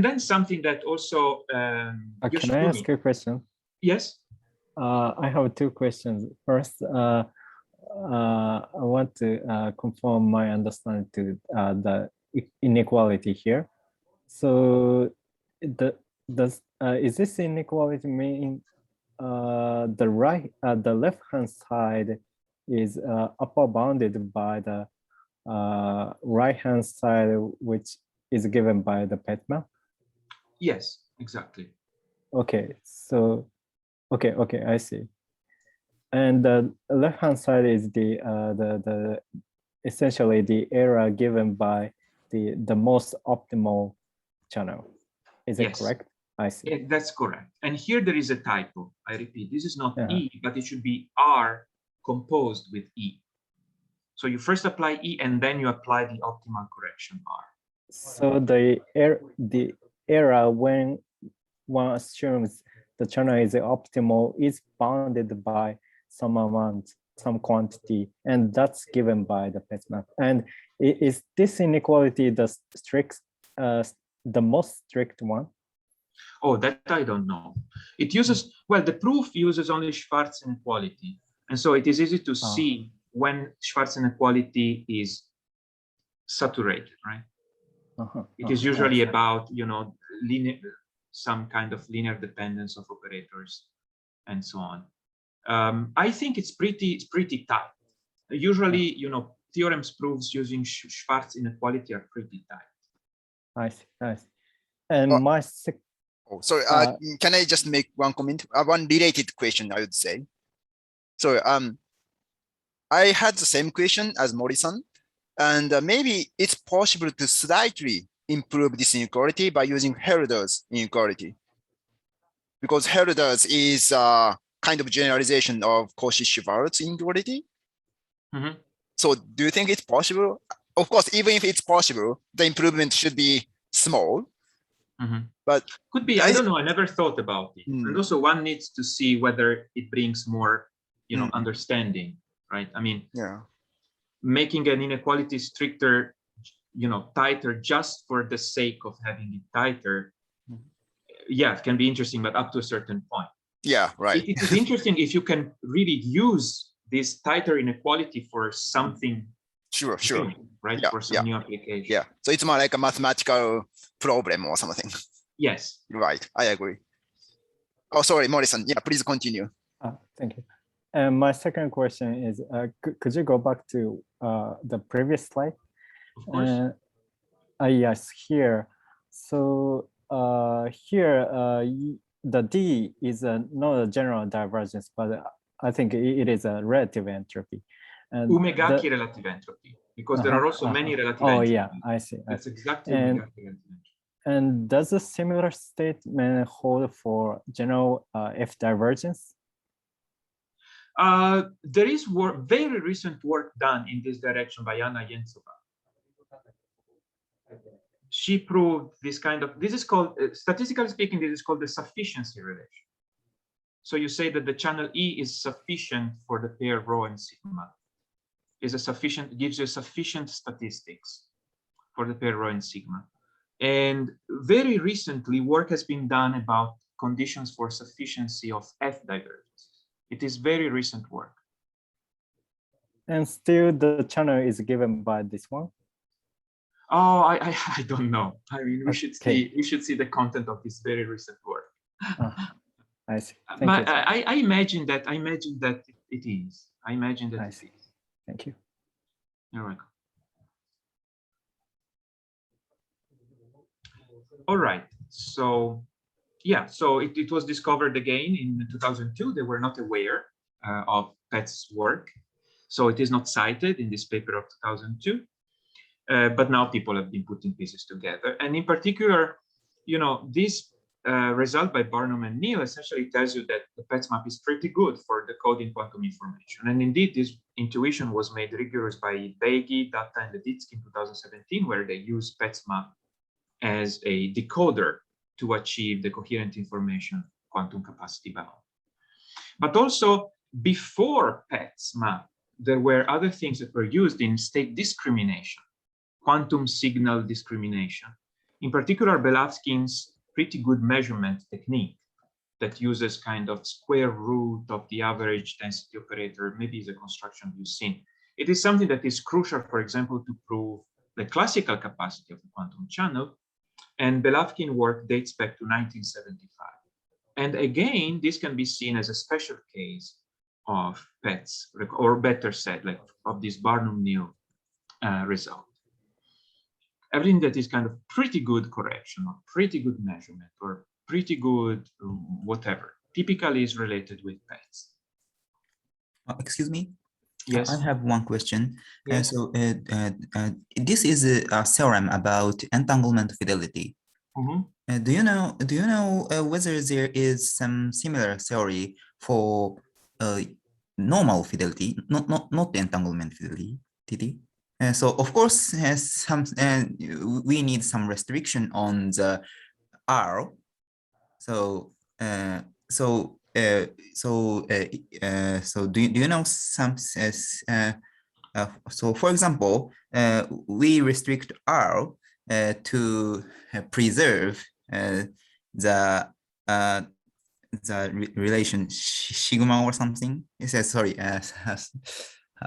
then something that also can I ask a question? Yes. I have two questions. First, I want to confirm my understanding to the inequality here. So is this inequality mean the left-hand side is upper bounded by the right-hand side, which is given by the Petz map? Yes, exactly. Okay, so okay, I see. And the left-hand side is the essentially the error given by the most optimal channel. Is it correct? I see. Yeah, that's correct. And here there is a typo. I repeat, this is not E, but it should be R composed with E. So you first apply E and then you apply the optimal correction R. So the error when one assumes the channel is optimal is bounded by some amount, some quantity, and that's given by the Petz map. And is this inequality the most strict one? Oh, that I don't know. It uses, well, the proof uses only Schwarz inequality. And so it is easy to see when Schwarz inequality is saturated, right? It is usually about, linear, some kind of linear dependence of operators, and so on. I think it's pretty tight. Usually, theorems proofs using Schwarz inequality are pretty tight. I see. And sorry, can I just make one comment? One related question, I would say. So I had the same question as Morrison, and maybe it's possible to slightly improve this inequality by using Herder's inequality, because Herder's is a kind of generalization of Cauchy-Schwarz inequality. Mm-hmm. So do you think it's possible? Of course, even if it's possible, the improvement should be small. Mm-hmm. But could be. I don't know. I never thought about it. And also, one needs to see whether it brings more, understanding, right? I mean, making an inequality stricter, tighter just for the sake of having it tighter, it can be interesting, but up to a certain point. Yeah, right. It is interesting if you can really use this tighter inequality for something. Sure. New, right? For some new application. Yeah. So it's more like a mathematical problem or something. Yes. Right. I agree. Oh, sorry, Morrison. Yeah, please continue. Thank you. And my second question is, could you go back to the previous slide? Of course. Yes, here. So here, the D is not a general divergence, but I think it is a relative entropy. And Umegaki relative entropy, because there are also many relative entropies. Oh, yeah, I see. That's exactly Umegaki relative entropy. And does a similar statement hold for general F divergence? There is very recent work done in this direction by Anna Jentsova. She proved this is called, statistically speaking, this is called the sufficiency relation. So you say that the channel E is sufficient for the pair rho and sigma. Gives you sufficient statistics for the pair rho and sigma. And very recently, work has been done about conditions for sufficiency of F divergence. It is very recent work. And still the channel is given by this one? Oh, I don't know. I mean, we should see the content of this very recent work. I see. Thank you. I imagine that it is. I imagine that it is. Thank you. You're welcome. All right. So it was discovered again in 2002. They were not aware of Petz's work, so it is not cited in this paper of 2002. But now people have been putting pieces together, and in particular, this result by Barnum and Neal essentially tells you that the Petz map is pretty good for decoding quantum information. And indeed, this intuition was made rigorous by Beigi, Datta, and Leditsky in 2017, where they used Petz map as a decoder to achieve the coherent information quantum capacity bound. But also, before Petz map, there were other things that were used in state discrimination, quantum signal discrimination. In particular, Belavskin's pretty good measurement technique that uses kind of square root of the average density operator, maybe is a construction you've seen. It is something that is crucial, for example, to prove the classical capacity of the quantum channel. And Belavkin work dates back to 1975. And again, this can be seen as a special case of Petz, or better said, like of this Barnum-Neal result. Everything that is kind of pretty good correction or pretty good measurement or pretty good whatever typically is related with Petz. Excuse me? Yes. I have one question. Yes. This is a theorem about entanglement fidelity. Mm-hmm. Do you know whether there is some similar theory for normal fidelity, not entanglement fidelity? So of course, we need some restriction on the R. So do you know some? So for example, we restrict R to preserve the relation sigma or something. It says sorry.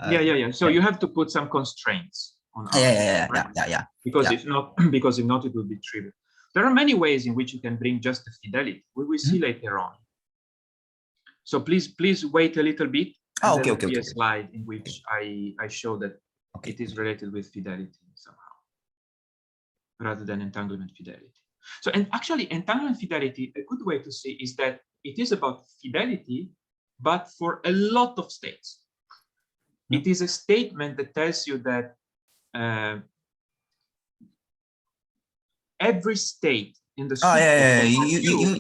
Yeah. So you have to put some constraints on R. Yeah. Because if not, it will be trivial. There are many ways in which you can bring just the fidelity. We will see later on. So please wait a little bit. And there will be a slide in which I show that it is related with fidelity somehow, rather than entanglement fidelity. So, and actually entanglement fidelity, a good way to see is that it is about fidelity, but for a lot of states. It is a statement that tells you that every state in the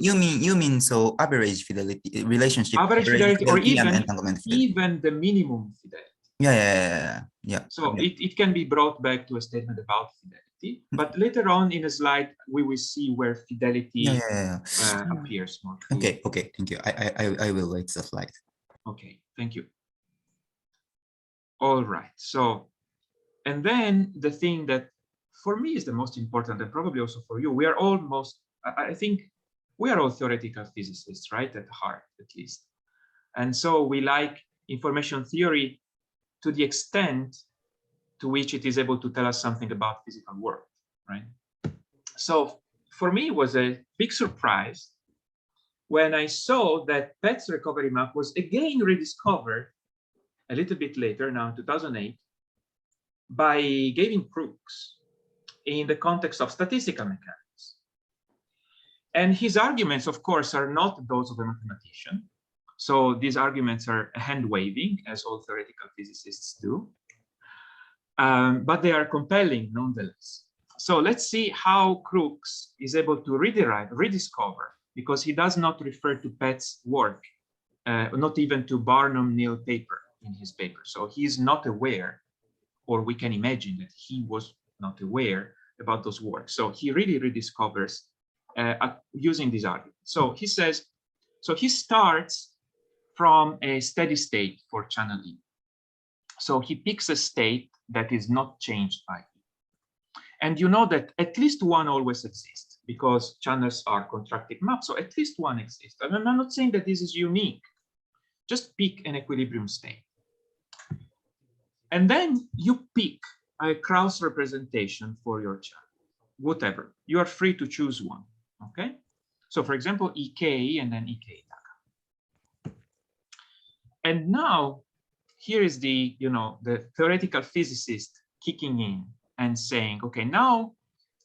you mean so average fidelity relationship, average fidelity or entanglement fidelity. Even the minimum fidelity. Yeah. So it can be brought back to a statement about fidelity, but later on in a slide we will see where fidelity appears more clearly. Okay, thank you. I will wait the slide. Okay, thank you. All right, so, and then the thing that for me is the most important, and probably also for you, we are almost, I think we are all theoretical physicists, right, at heart, at least. And so we like information theory to the extent to which it is able to tell us something about physical world, right? So for me, it was a big surprise when I saw that Petz recovery map was again rediscovered a little bit later, now in 2008, by Gavin Crookes in the context of statistical mechanics. And his arguments, of course, are not those of a mathematician. So these arguments are hand-waving, as all theoretical physicists do. But they are compelling nonetheless. So let's see how Crookes is able to rediscover, because he does not refer to Petz's work, not even to Barnum-Neal paper in his paper. So he's not aware, or we can imagine that he was not aware about those works. So he really rediscovers using this argument. So he says, so he starts from a steady state for channel E. So he picks a state that is not changed by E. And you know that at least one always exists because channels are contractive maps. So at least one exists. And I'm not saying that this is unique. Just pick an equilibrium state. And then you pick a Krauss representation for your channel, whatever. You are free to choose one, okay? So for example, EK and then EK daga. And now here is the, the theoretical physicist kicking in and saying, okay, now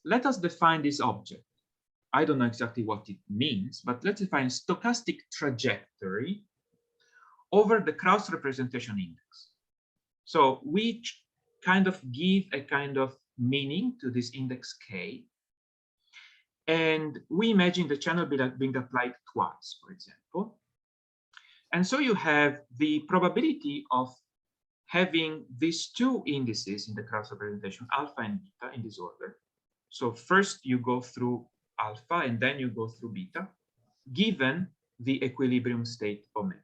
let us define this object. I don't know exactly what it means, but let's define stochastic trajectory over the Krauss representation index. So we kind of give a kind of meaning to this index K. And we imagine the channel being applied twice, for example. And so you have the probability of having these two indices in the Krauss representation, alpha and beta, in this order. So first you go through alpha and then you go through beta, given the equilibrium state omega.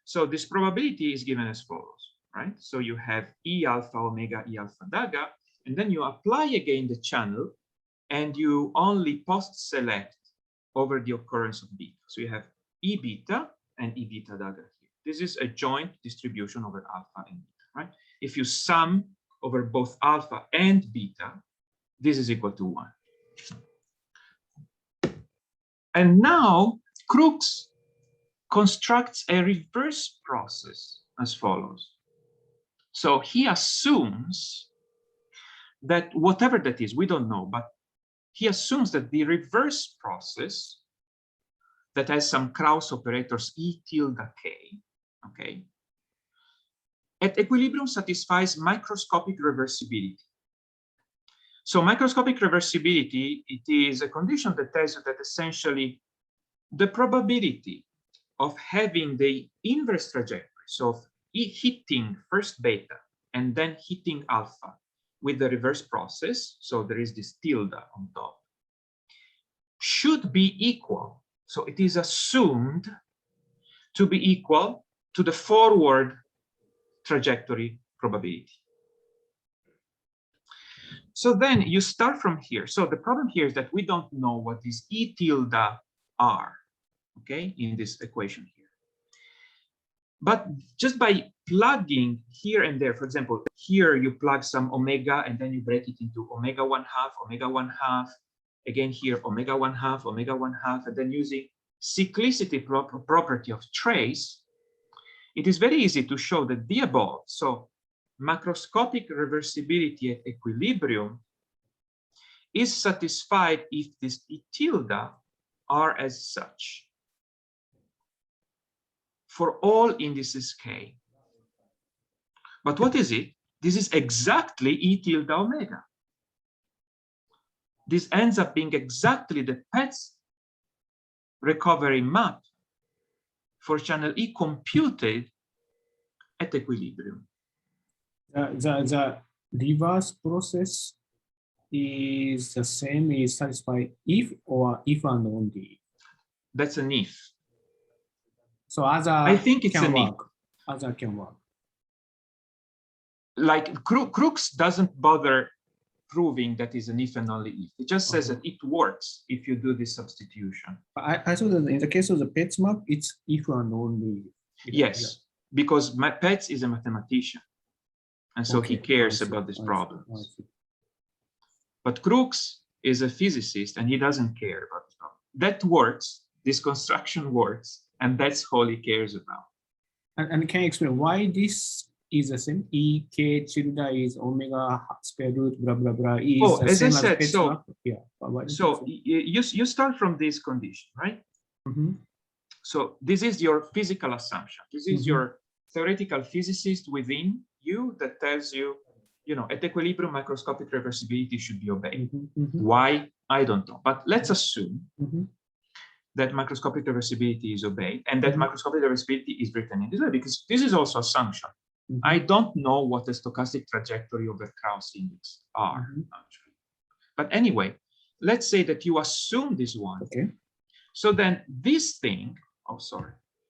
So this probability is given as follows, right? So you have E alpha omega, E alpha daga, and then you apply again the channel and you only post-select over the occurrence of beta. So you have E beta and E beta daga here. This is a joint distribution over alpha and beta, right? If you sum over both alpha and beta, this is equal to 1. And now Crookes constructs a reverse process as follows. So he assumes that whatever that is, we don't know, but he assumes that the reverse process that has some Krauss operators E tilde K, okay, at equilibrium satisfies microscopic reversibility. So microscopic reversibility, it is a condition that tells you that essentially the probability of having the inverse trajectory, so of hitting first beta and then hitting alpha with the reverse process, so there is this tilde on top, should be equal. So it is assumed to be equal to the forward trajectory probability. So then you start from here. So the problem here is that we don't know what these E tilde are, okay, in this equation here. But just by plugging here and there, for example, here you plug some omega and then you break it into omega 1/2, omega 1/2, again here, omega 1/2, omega 1/2, and then using cyclicity property of trace, it is very easy to show that the above, so macroscopic reversibility at equilibrium, is satisfied if this E tilde are as such for all indices K. But what is it? This is exactly E tilde omega. This ends up being exactly the Petz recovery map for channel E computed at equilibrium. The reverse process is the same, is satisfied if or if and only. That's an if. So other I think it's can an if. work. Other can work. Like Crookes doesn't bother proving that is an if and only if. It just says that it works if you do this substitution. I saw that in the case of the Petz map, it's if and only. Yes, because Petz is a mathematician, and so he cares about these problems. But Crookes is a physicist, and he doesn't care about this problem. That works. This construction works, and that's all he cares about. And can you explain why this is the same? E k tilde is omega square root blah blah blah. Is the as same I said, as so map? Yeah. So you start from this condition, right? Mm-hmm. So this is your physical assumption. This is your theoretical physicist within you that tells you, you know, at equilibrium, microscopic reversibility should be obeyed. Why? I don't know. But let's assume that microscopic reversibility is obeyed, and that microscopic reversibility is written in this way, because this is also assumption. I don't know what the stochastic trajectory of the Krauss index are, actually. But anyway, let's say that you assume this one. Okay. So then this thing,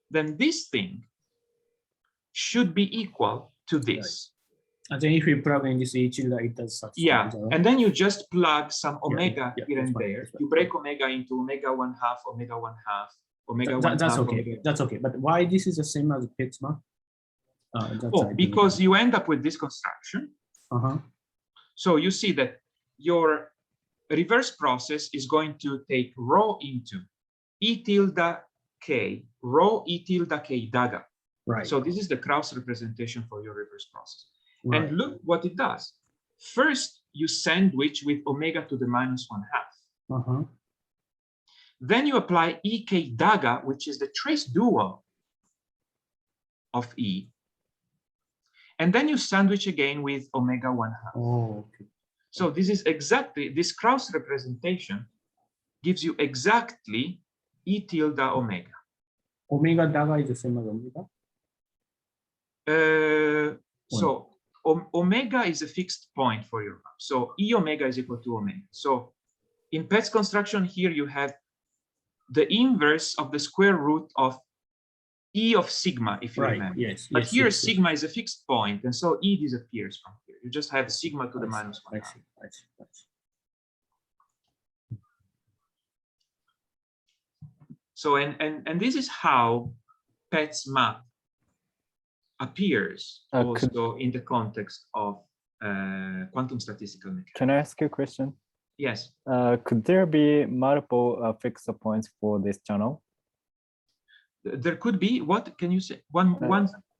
then this thing should be equal to this. And then if we plug in this E tilde, it does such. Yeah, and then you just plug some omega here and fine, there. You break omega into omega 1/2, omega 1/2, omega 1/2. That's okay. That's okay. But why this is the same as Petz map? Because you end up with this construction. So you see that your reverse process is going to take rho into E tilde K, rho E tilde K dagger. Right. So this is the Krauss representation for your reverse process. Right. And look what it does. First, you sandwich with omega to the -1/2. Then you apply EK dagger, which is the trace dual of E. And then you sandwich again with omega 1/2. Oh, okay. So this is exactly, this Krauss representation gives you exactly E tilde omega. Omega dagger is the same as omega? So omega is a fixed point for your map. So E omega is equal to omega. So in Petz construction here, you have the inverse of the square root of E of sigma, if you remember. Yes. But here sigma is a fixed point, and so E disappears from here. You just have sigma to the -1/2. I see. So and this is how Petz map appears also in the context of quantum statistical mechanics. Can I ask you a question? Yes. Could there be multiple fixed points for this channel? There could be. What can you say? One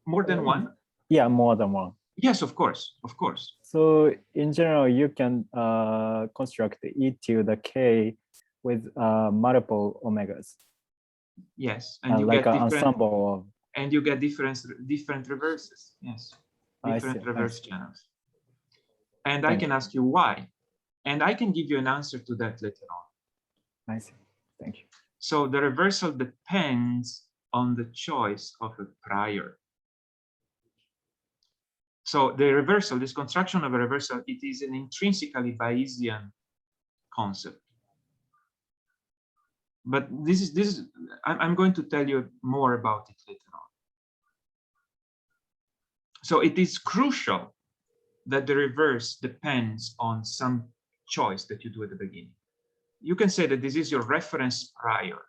more than one? Yeah, more than one. Yes, of course, of course. So in general, you can construct E tilde K with multiple omegas. Yes, and you like get an ensemble of. And you get different reverses. Yes, different reverse channels. And I can ask you why, and I can give you an answer to that later on. I see. Thank you. So the reversal depends on the choice of a prior. So the reversal, this construction of a reversal, it is an intrinsically Bayesian concept. But this is I'm going to tell you more about it later on. So it is crucial that the reverse depends on some choice that you do at the beginning. You can say that this is your reference prior,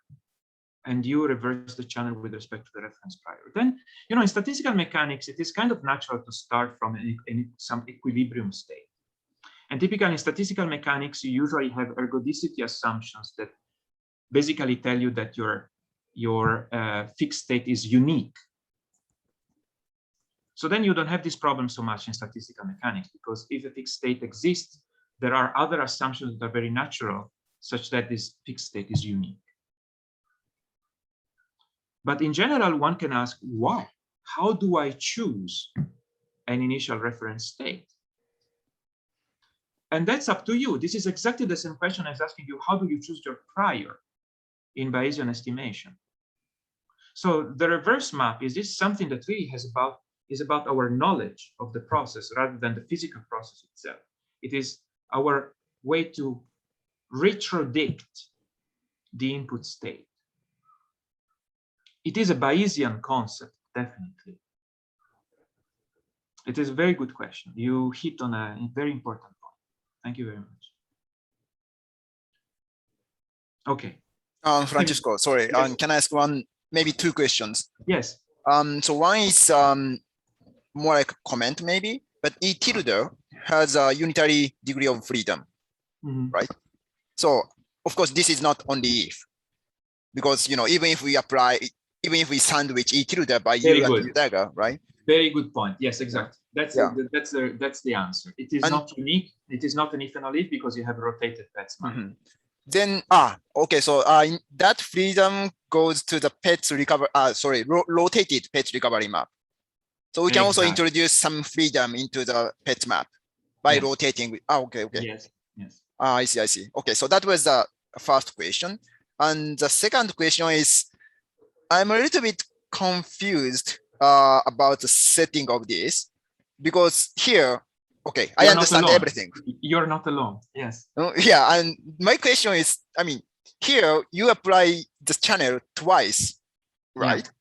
and you reverse the channel with respect to the reference prior. Then, you know, in statistical mechanics, it is kind of natural to start from some equilibrium state. And typically in statistical mechanics, you usually have ergodicity assumptions that basically tell you that your fixed state is unique. So then you don't have this problem so much in statistical mechanics, because if a fixed state exists, there are other assumptions that are very natural, such that this fixed state is unique. But in general, one can ask, why? How do I choose an initial reference state? And that's up to you. This is exactly the same question I was asking you. How do you choose your prior in Bayesian estimation? So the reverse map, is this something that really is about our knowledge of the process rather than the physical process itself? It is our way to retrodict the input state. It is a Bayesian concept, definitely. It is a very good question. You hit on a very important point. Thank you very much. Okay. Francesco, sorry. Yes. Can I ask maybe two questions? Yes. So one is more like a comment maybe, but E tilde has a unitary degree of freedom, right? So of course, this is not only if, because even if we apply, even if we sandwich E tilde by U and U dagger, right? Very good point. Yes, exactly. That's the answer. It is not unique. It is not an ethanol if because you have rotated Petz map. Then okay. So that freedom goes to the Petz recover. Rotated Petz recovery map. So we can also introduce some freedom into the Petz map by rotating. Okay. Yes. I see. Okay, so that was the first question. And the second question is, I'm a little bit confused about the setting of this, because here, okay, I understand everything. You're not alone. Yes. Yeah, and my question is, I mean, here you apply the channel twice, right? Yeah.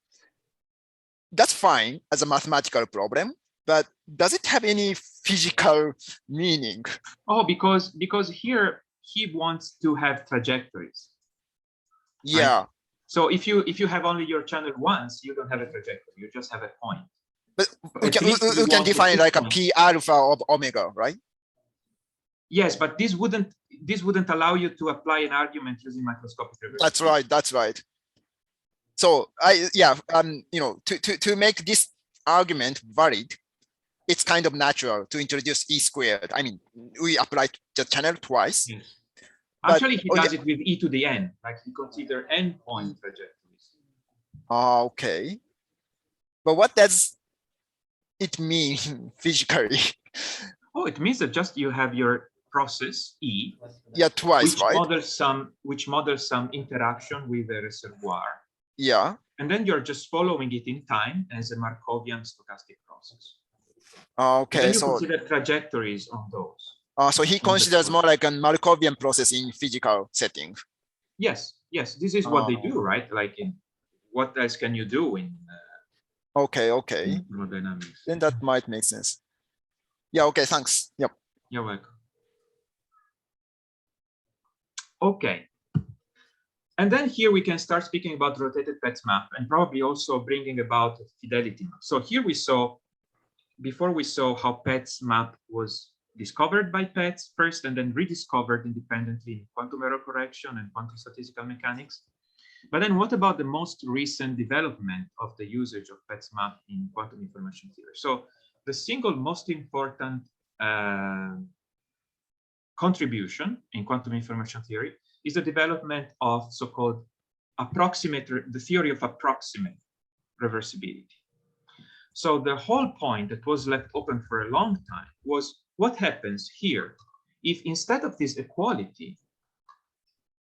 That's fine as a mathematical problem, but does it have any physical meaning? Oh, because here he wants to have trajectories. Yeah. Right? So if you have only your channel once, you don't have a trajectory. You just have a point. But we can define like a P alpha of omega, right? Yes, but this wouldn't allow you to apply an argument using microscopic reversibility. That's right. So to make this argument valid, it's kind of natural to introduce E squared. I mean, we apply the channel twice. Yes. Actually, he does it with E to the n, like he considers n-point trajectories. Okay. But what does it mean physically? Oh, it means that just you have your process E. Yeah, twice, right? Which models some interaction with the reservoir. Yeah. And then you're just following it in time as a Markovian stochastic process. Okay, so consider trajectories on those. So he considers more like a Markovian process in physical setting. Yes, this is what they do, right? Like what else can you do in okay. Dynamics? Then that might make sense. Yeah, okay, thanks. Yep. You're welcome. Okay. And then here we can start speaking about rotated Petz map and probably also bringing about fidelity map. So here before we saw how Petz map was discovered by Petz first and then rediscovered independently in quantum error correction and quantum statistical mechanics. But then what about the most recent development of the usage of Petz map in quantum information theory? So the single most important contribution in quantum information theory is the development of so-called the theory of approximate reversibility. So the whole point that was left open for a long time was what happens here if instead of this equality,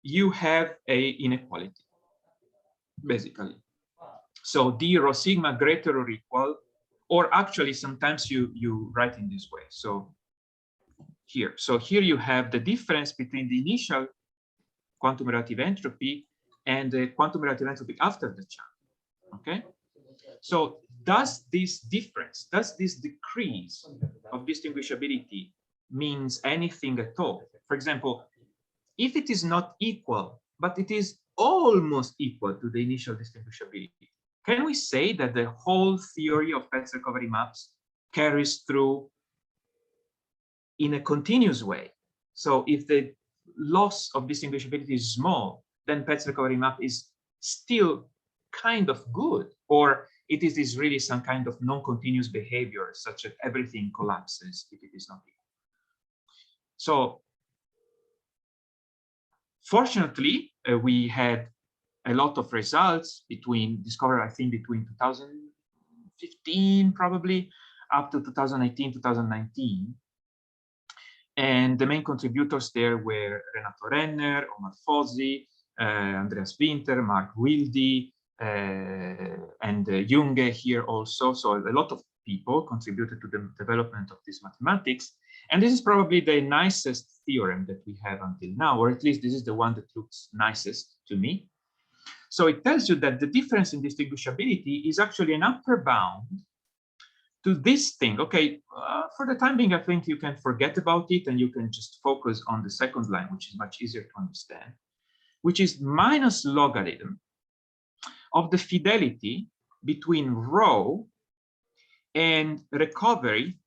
you have a inequality, basically. So d rho sigma greater or equal, or actually sometimes you write in this way. So here you have the difference between the initial quantum relative entropy and the quantum relative entropy after the channel. Okay. So does this decrease of distinguishability means anything at all? For example, if it is not equal, but it is almost equal to the initial distinguishability, can we say that the whole theory of Petz recovery maps carries through in a continuous way. So if the loss of distinguishability is small, then Petz recovery map is still kind of good, or it is really some kind of non-continuous behavior, such that everything collapses if it is not equal. So fortunately, we had a lot of results discovered, I think, between 2015 probably up to 2018, 2019. And the main contributors there were Renato Renner, Omar Fozzi, Andreas Winter, Mark Wilde, and Junge here also. So a lot of people contributed to the development of this mathematics. And this is probably the nicest theorem that we have until now, or at least this is the one that looks nicest to me. So it tells you that the difference in distinguishability is actually an upper bound to this thing. Okay, for the time being, I think you can forget about it and you can just focus on the second line, which is much easier to understand, which is minus logarithm of the fidelity between rho and recovery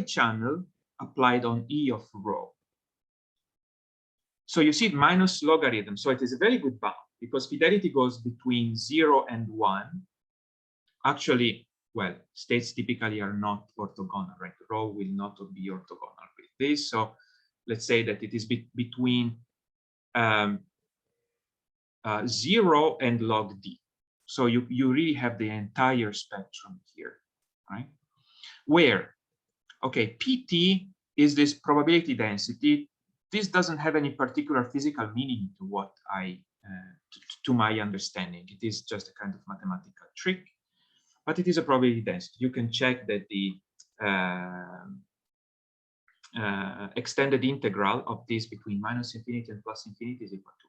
channel applied on E of rho. So you see it minus logarithm. So it is a very good bound because fidelity goes between 0 and 1. Actually, well, states typically are not orthogonal, right? Rho will not be orthogonal with this. So let's say that it is between 0 and log D. So you really have the entire spectrum here, right? Where, okay, PT is this probability density. This doesn't have any particular physical meaning to what to my understanding. It is just a kind of mathematical trick, but it is a probability density. You can check that the extended integral of this between minus infinity and plus infinity is equal to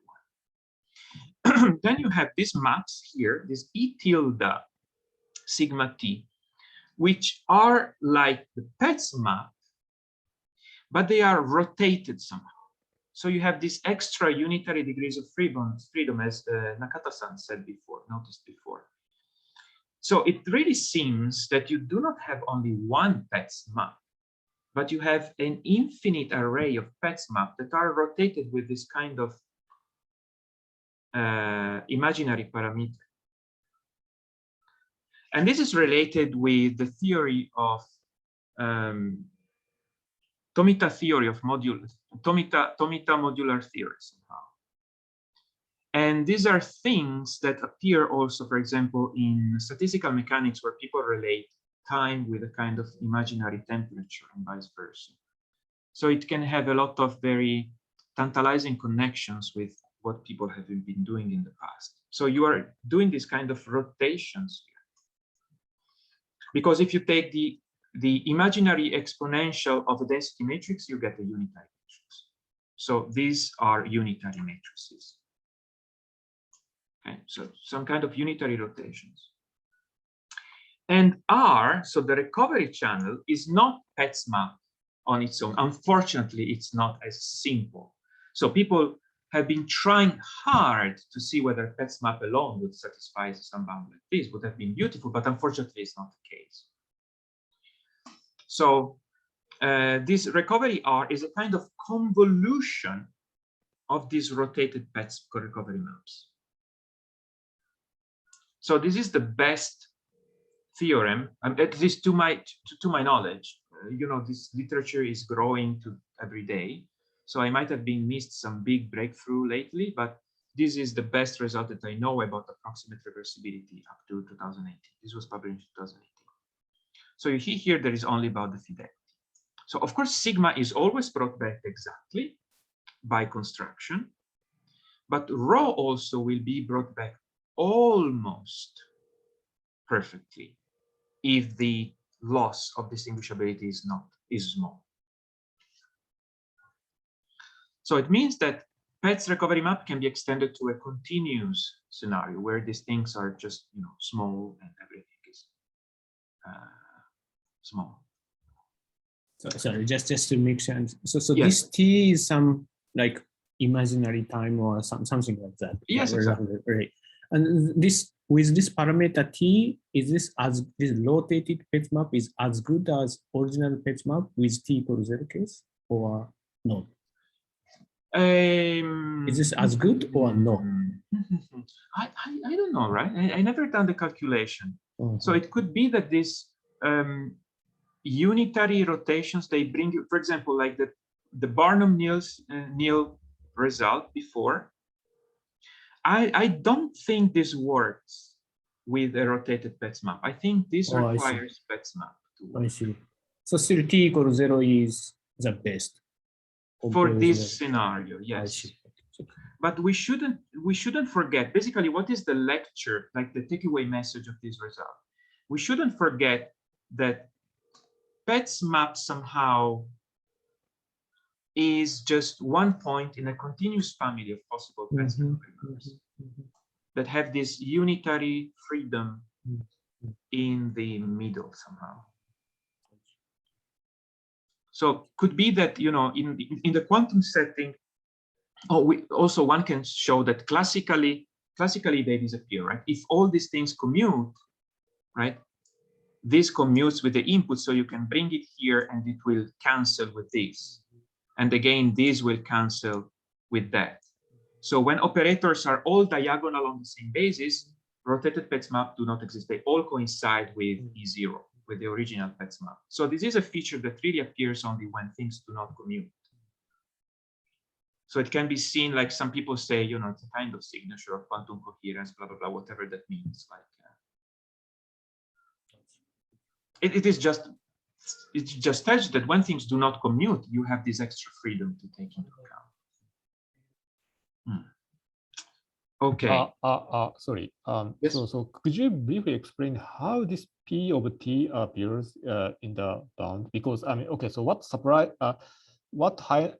1. Then you have these maps here, this E tilde sigma t, which are like the Petz map, but they are rotated somehow. So you have these extra unitary degrees of freedom as Nakata-san said before, noticed before. So it really seems that you do not have only one Petz map, but you have an infinite array of Petz maps that are rotated with this kind of imaginary parameter. And this is related with the theory of Tomita theory of Tomita modular theory somehow. And these are things that appear also, for example, in statistical mechanics, where people relate time with a kind of imaginary temperature and vice versa. So it can have a lot of very tantalizing connections with what people have been doing in the past. So you are doing this kind of rotations here. Because if you take the imaginary exponential of a density matrix, you get a unitary matrix. So these are unitary matrices. Okay, so some kind of unitary rotations. And R, so the recovery channel, is not Petz map on its own. Unfortunately, it's not as simple. So people have been trying hard to see whether Petz map alone would satisfy some bound like this. Would have been beautiful, but unfortunately, it's not the case. So this recovery R is a kind of convolution of these rotated Petz recovery maps. So this is the best theorem, at least to my knowledge. You know, this literature is growing every day. So I might have been missed some big breakthrough lately, but this is the best result that I know about approximate reversibility up to 2018. This was published in 2018. So you see here, there is only about the fidelity. So of course, sigma is always brought back exactly by construction, but rho also will be brought back almost perfectly if the loss of distinguishability is small. So it means that Petz recovery map can be extended to a continuous scenario where these things are just, you know, small and everything is small. So, sorry, just to make sense. So Yes. this T is some like imaginary time or something like that. Yes, right? exactly. Right. And this with this parameter T, is this rotated Petz map is as good as original Petz map with T equals 0 case, or no? Is this as good or no? I don't know, right? I never done the calculation. So it could be that this unitary rotations, they bring you, for example, like the Barnum-Neal result before. I don't think this works with a rotated Petz map. I think this requires Petz map to work. I see. So still T equals 0 is the best. For this scenario, yes. But we shouldn't forget, basically, what is the lecture, like the takeaway message of this result? We shouldn't forget that Petz map somehow is just one point in a continuous family of possible Petz map rivers that have this unitary freedom in the middle somehow. So could be that, you know, in the quantum setting, also one can show that classically they disappear, right? If all these things commute, right? This commutes with the input, so you can bring it here and it will cancel with this. And again, this will cancel with that. So when operators are all diagonal on the same basis, rotated Petz map do not exist. They all coincide with E0, with the original Petz map. So this is a feature that really appears only when things do not commute. So it can be seen, like some people say, you know, it's a kind of signature of quantum coherence, blah, blah, blah, whatever that means. Like, it's just tells that when things do not commute, you have this extra freedom to take into account. Okay. Sorry. Yes. So could you briefly explain how this P over T appears in the bound? Because I mean, okay. So what high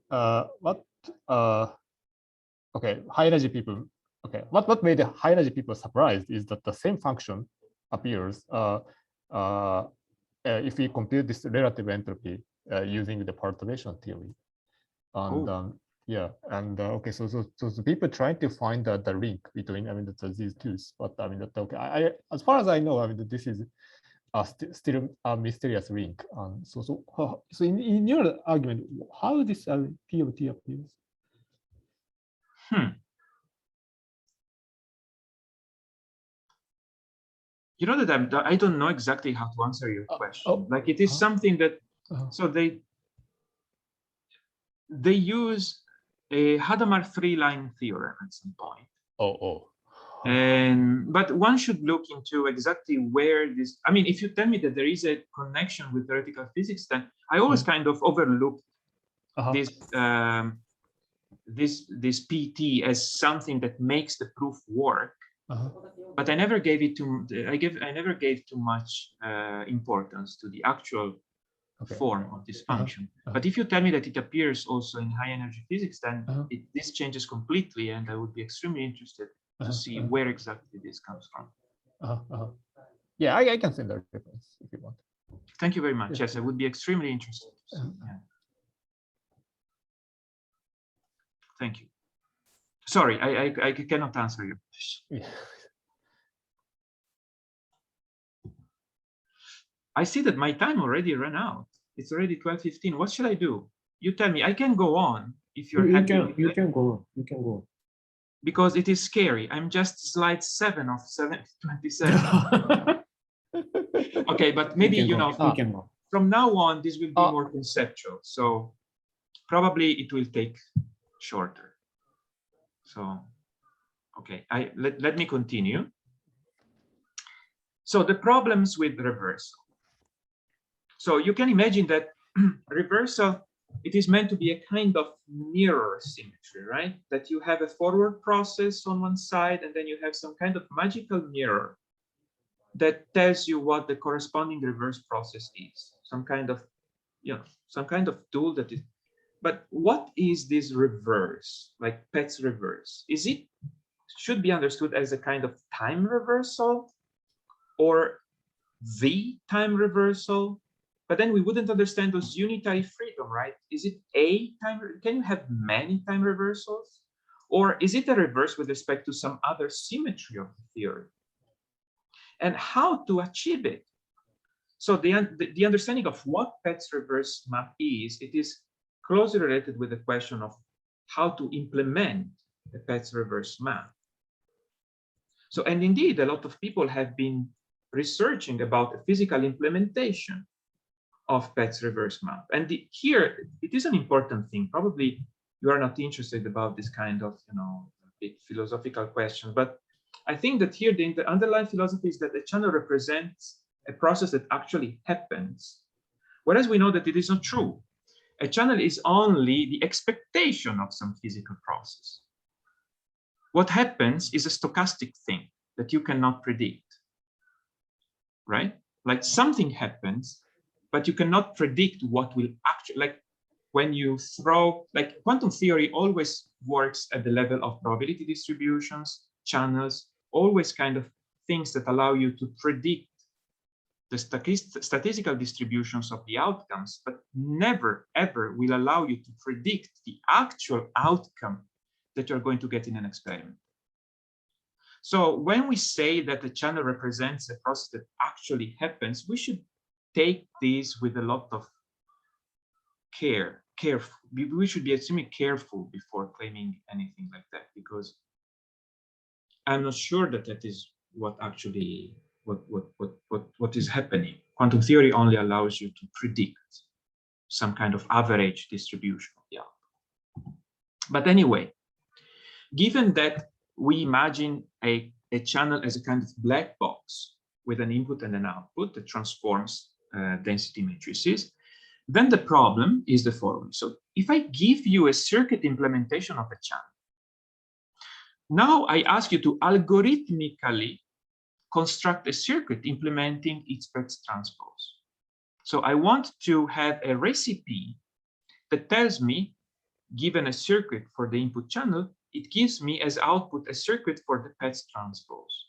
energy people. Okay. What made the high energy people surprised is that the same function appears if we compute this relative entropy using the perturbation theory. And yeah, and okay, so the people trying to find the link between, I mean, these two, but I mean, okay, as far as I know, I mean, this is still a mysterious link. So in your argument, how this P of T appears? You know that I don't know exactly how to answer your question. Like it is something that, so they use a Hadamard three-line theorem at some point. But one should look into exactly where this, I mean, if you tell me that there is a connection with theoretical physics, then I always kind of overlook this PT as something that makes the proof work. But I never gave it I never gave too much importance to the actual form of this function. But if you tell me that it appears also in high energy physics, then this changes completely, and I would be extremely interested to see where exactly this comes from. Yeah, I can send a reference if you want. Thank you very much. Yes, I would be extremely interested. Thank you. Sorry, I cannot answer your question. I see that my time already ran out. It's already 12:15. What should I do? You tell me. I can go on if you're happy. You can go. You can go. Because it is scary. I'm just slide 7 of 727. Okay, but maybe you know. From now on, this will be more conceptual. So probably it will take shorter. So, okay, let me continue. So the problems with reversal. So you can imagine that reversal, it is meant to be a kind of mirror symmetry, right? That you have a forward process on one side, and then you have some kind of magical mirror that tells you what the corresponding reverse process is. Some kind of, you know, some kind of tool that is. But what is this reverse, like Petz reverse? Should be understood as a kind of time reversal or the time reversal? But then we wouldn't understand those unitary freedom, right? Is it a time? Can you have many time reversals? Or is it a reverse with respect to some other symmetry of the theory? and how to achieve it. So the understanding of what Petz reverse map is, it is closely related with the question of how to implement a Petz reverse map. So, and indeed, a lot of people have been researching about the physical implementation of Petz reverse map. And here, it is an important thing. Probably you are not interested about this kind of, big philosophical question, but I think that here the underlying philosophy is that the channel represents a process that actually happens, whereas we know that it is not true. A channel is only the expectation of some physical process. What happens is a stochastic thing that you cannot predict, right? Like something happens, but you cannot predict what will actually, like when you throw, like quantum theory always works at the level of probability distributions, channels, always kind of things that allow you to predict the statistical distributions of the outcomes, but never, ever will allow you to predict the actual outcome that you're going to get in an experiment. So when we say that the channel represents a process that actually happens, we should take this with a lot of care. We should be extremely careful before claiming anything like that, because I'm not sure that that is what actually what is happening. Quantum theory only allows you to predict some kind of average distribution of the output. But anyway, given that we imagine a channel as a kind of black box with an input and an output that transforms density matrices, then the problem is the following. So if I give you a circuit implementation of a channel, now I ask you to algorithmically construct a circuit implementing its Petz transpose. So I want to have a recipe that tells me, given a circuit for the input channel, it gives me as output a circuit for the Petz transpose.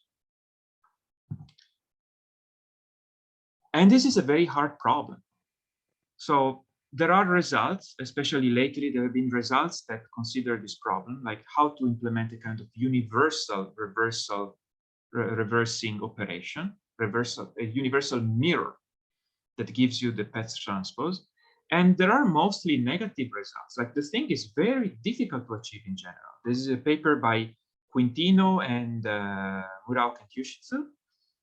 And this is a very hard problem. So there are results, especially lately, there have been results that consider this problem, like how to implement a kind of universal reversing operation, a universal mirror that gives you the Petz transpose. And there are mostly negative results. Like the thing is very difficult to achieve in general. This is a paper by Quintino and Murao Kenkyushitsu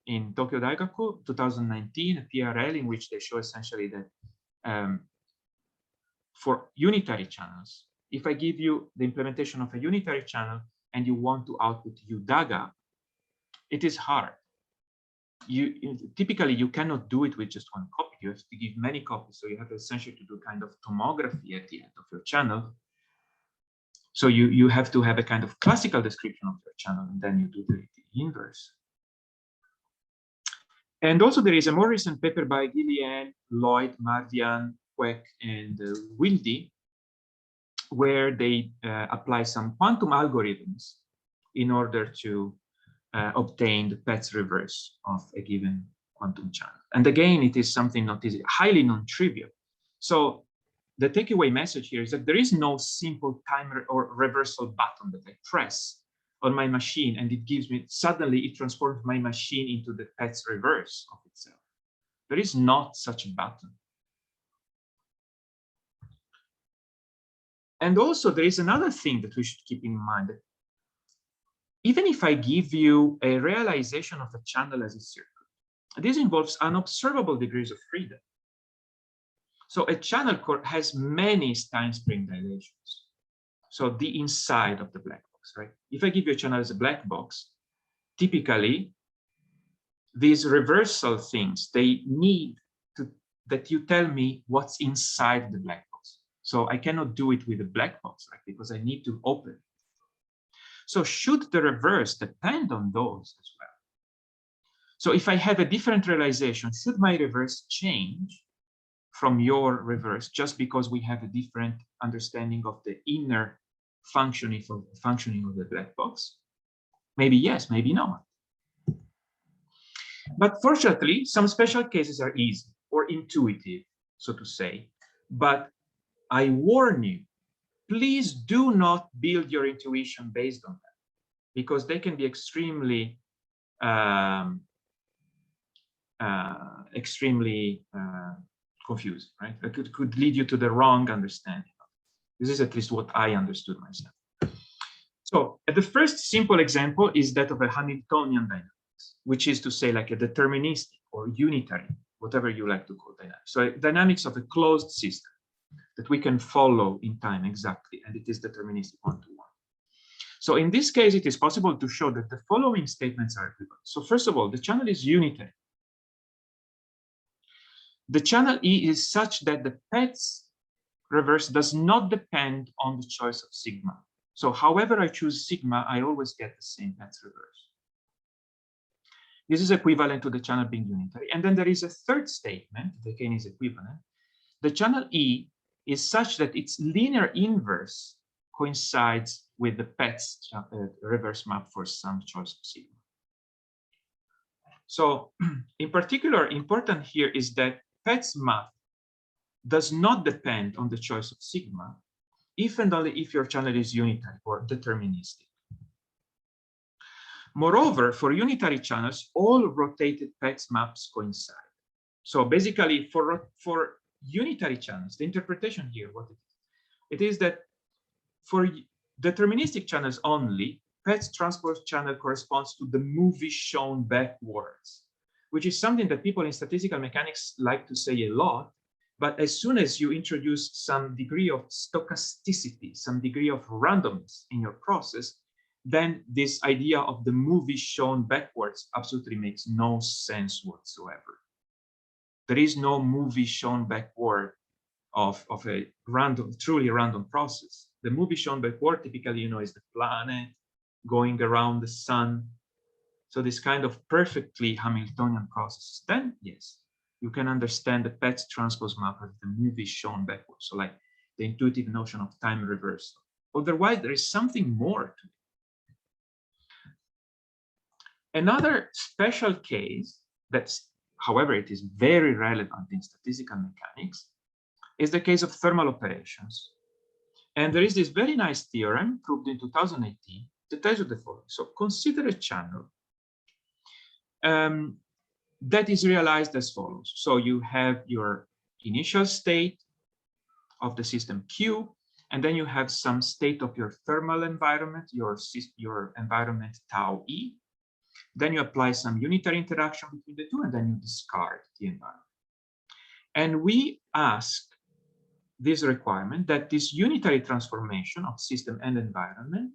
in Tokyo Daigaku, 2019, a PRL in which they show essentially that for unitary channels, if I give you the implementation of a unitary channel and you want to output UDAGA, it is hard. Typically, you cannot do it with just one copy. You have to give many copies. So you have essentially to do kind of tomography at the end of your channel. So you have to have a kind of classical description of your channel, and then you do the inverse. And also there is a more recent paper by Guillen, Lloyd, Mardian, Queck, and Wilde, where they apply some quantum algorithms in order to obtain the Petz reverse of a given quantum channel. And again, it is something not easy, highly non-trivial. So the takeaway message here is that there is no simple timer or reversal button that I press on my machine and it gives me, suddenly it transforms my machine into the Petz reverse of itself. There is not such a button. And also there is another thing that we should keep in mind, that even if I give you a realization of a channel as a circuit, this involves unobservable degrees of freedom. So a channel core has many time spring dilations. So the inside of the black box, right? If I give you a channel as a black box, typically these reversal things, they need that you tell me what's inside the black box. So I cannot do it with a black box, right? Because I need to open it. So should the reverse depend on those as well? So if I have a different realization, should my reverse change from your reverse just because we have a different understanding of the inner functioning of the black box? Maybe yes, maybe not. But fortunately, some special cases are easy or intuitive, so to say. But I warn you, please do not build your intuition based on that, because they can be extremely extremely confusing, right? It could lead you to the wrong understanding. This is at least what I understood myself. So the first simple example is that of a Hamiltonian dynamics, which is to say like a deterministic or unitary, whatever you like to call dynamics. So dynamics of a closed system that we can follow in time exactly, and it is deterministic one-to-one. So in this case, it is possible to show that the following statements are equivalent. So first of all, the channel is unitary. The channel E is such that the Petz reverse does not depend on the choice of sigma. So however I choose sigma, I always get the same Petz reverse. This is equivalent to the channel being unitary. And then there is a third statement, the Kane is equivalent. The channel E is such that its linear inverse coincides with the Petz reverse map for some choice of sigma. So in particular, important here is that Petz map does not depend on the choice of sigma, if and only if your channel is unitary or deterministic. Moreover, for unitary channels, all rotated Petz maps coincide. So basically, for unitary channels, the interpretation here, what it is that for deterministic channels only, Petz transpose channel corresponds to the movie shown backwards, which is something that people in statistical mechanics like to say a lot. But as soon as you introduce some degree of stochasticity, some degree of randomness in your process, then this idea of the movie shown backwards absolutely makes no sense whatsoever. There is no movie shown backward of a random, truly random process. The movie shown backward typically, is the planet going around the sun. So this kind of perfectly Hamiltonian process. Then yes, you can understand the Petz transpose map as the movie shown backwards. So like the intuitive notion of time reversal. Otherwise, there is something more to it. Another special case that's, however, it is very relevant in statistical mechanics is the case of thermal operations. And there is this very nice theorem proved in 2018 that tells you the following. So consider a channel that is realized as follows. So you have your initial state of the system Q, and then you have some state of your thermal environment, your environment tau E. Then you apply some unitary interaction between the two, and then you discard the environment. And we ask this requirement that this unitary transformation of system and environment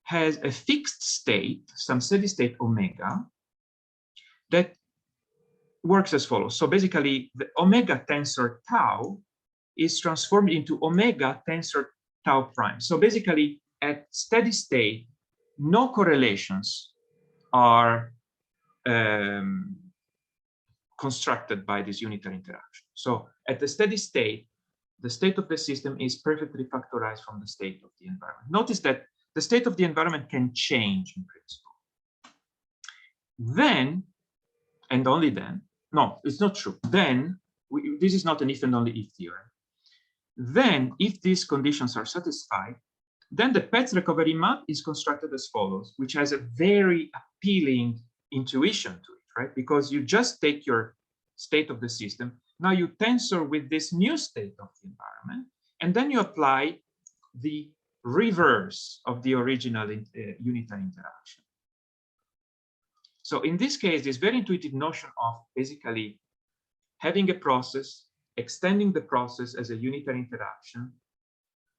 has a fixed state, some steady state omega, that works as follows. So basically, the omega tensor tau is transformed into omega tensor tau prime. So basically, at steady state, no correlations are constructed by this unitary interaction. So at the steady state, the state of the system is perfectly factorized from the state of the environment. Notice that the state of the environment can change in principle. Then, and only then, no, it's not true. Then, this is not an if and only if theorem. Then, if these conditions are satisfied, then the Petz recovery map is constructed as follows, which has a very appealing intuition to it, right? Because you just take your state of the system, now you tensor with this new state of the environment, and then you apply the reverse of the original unitary interaction. So in this case, this very intuitive notion of basically having a process, extending the process as a unitary interaction,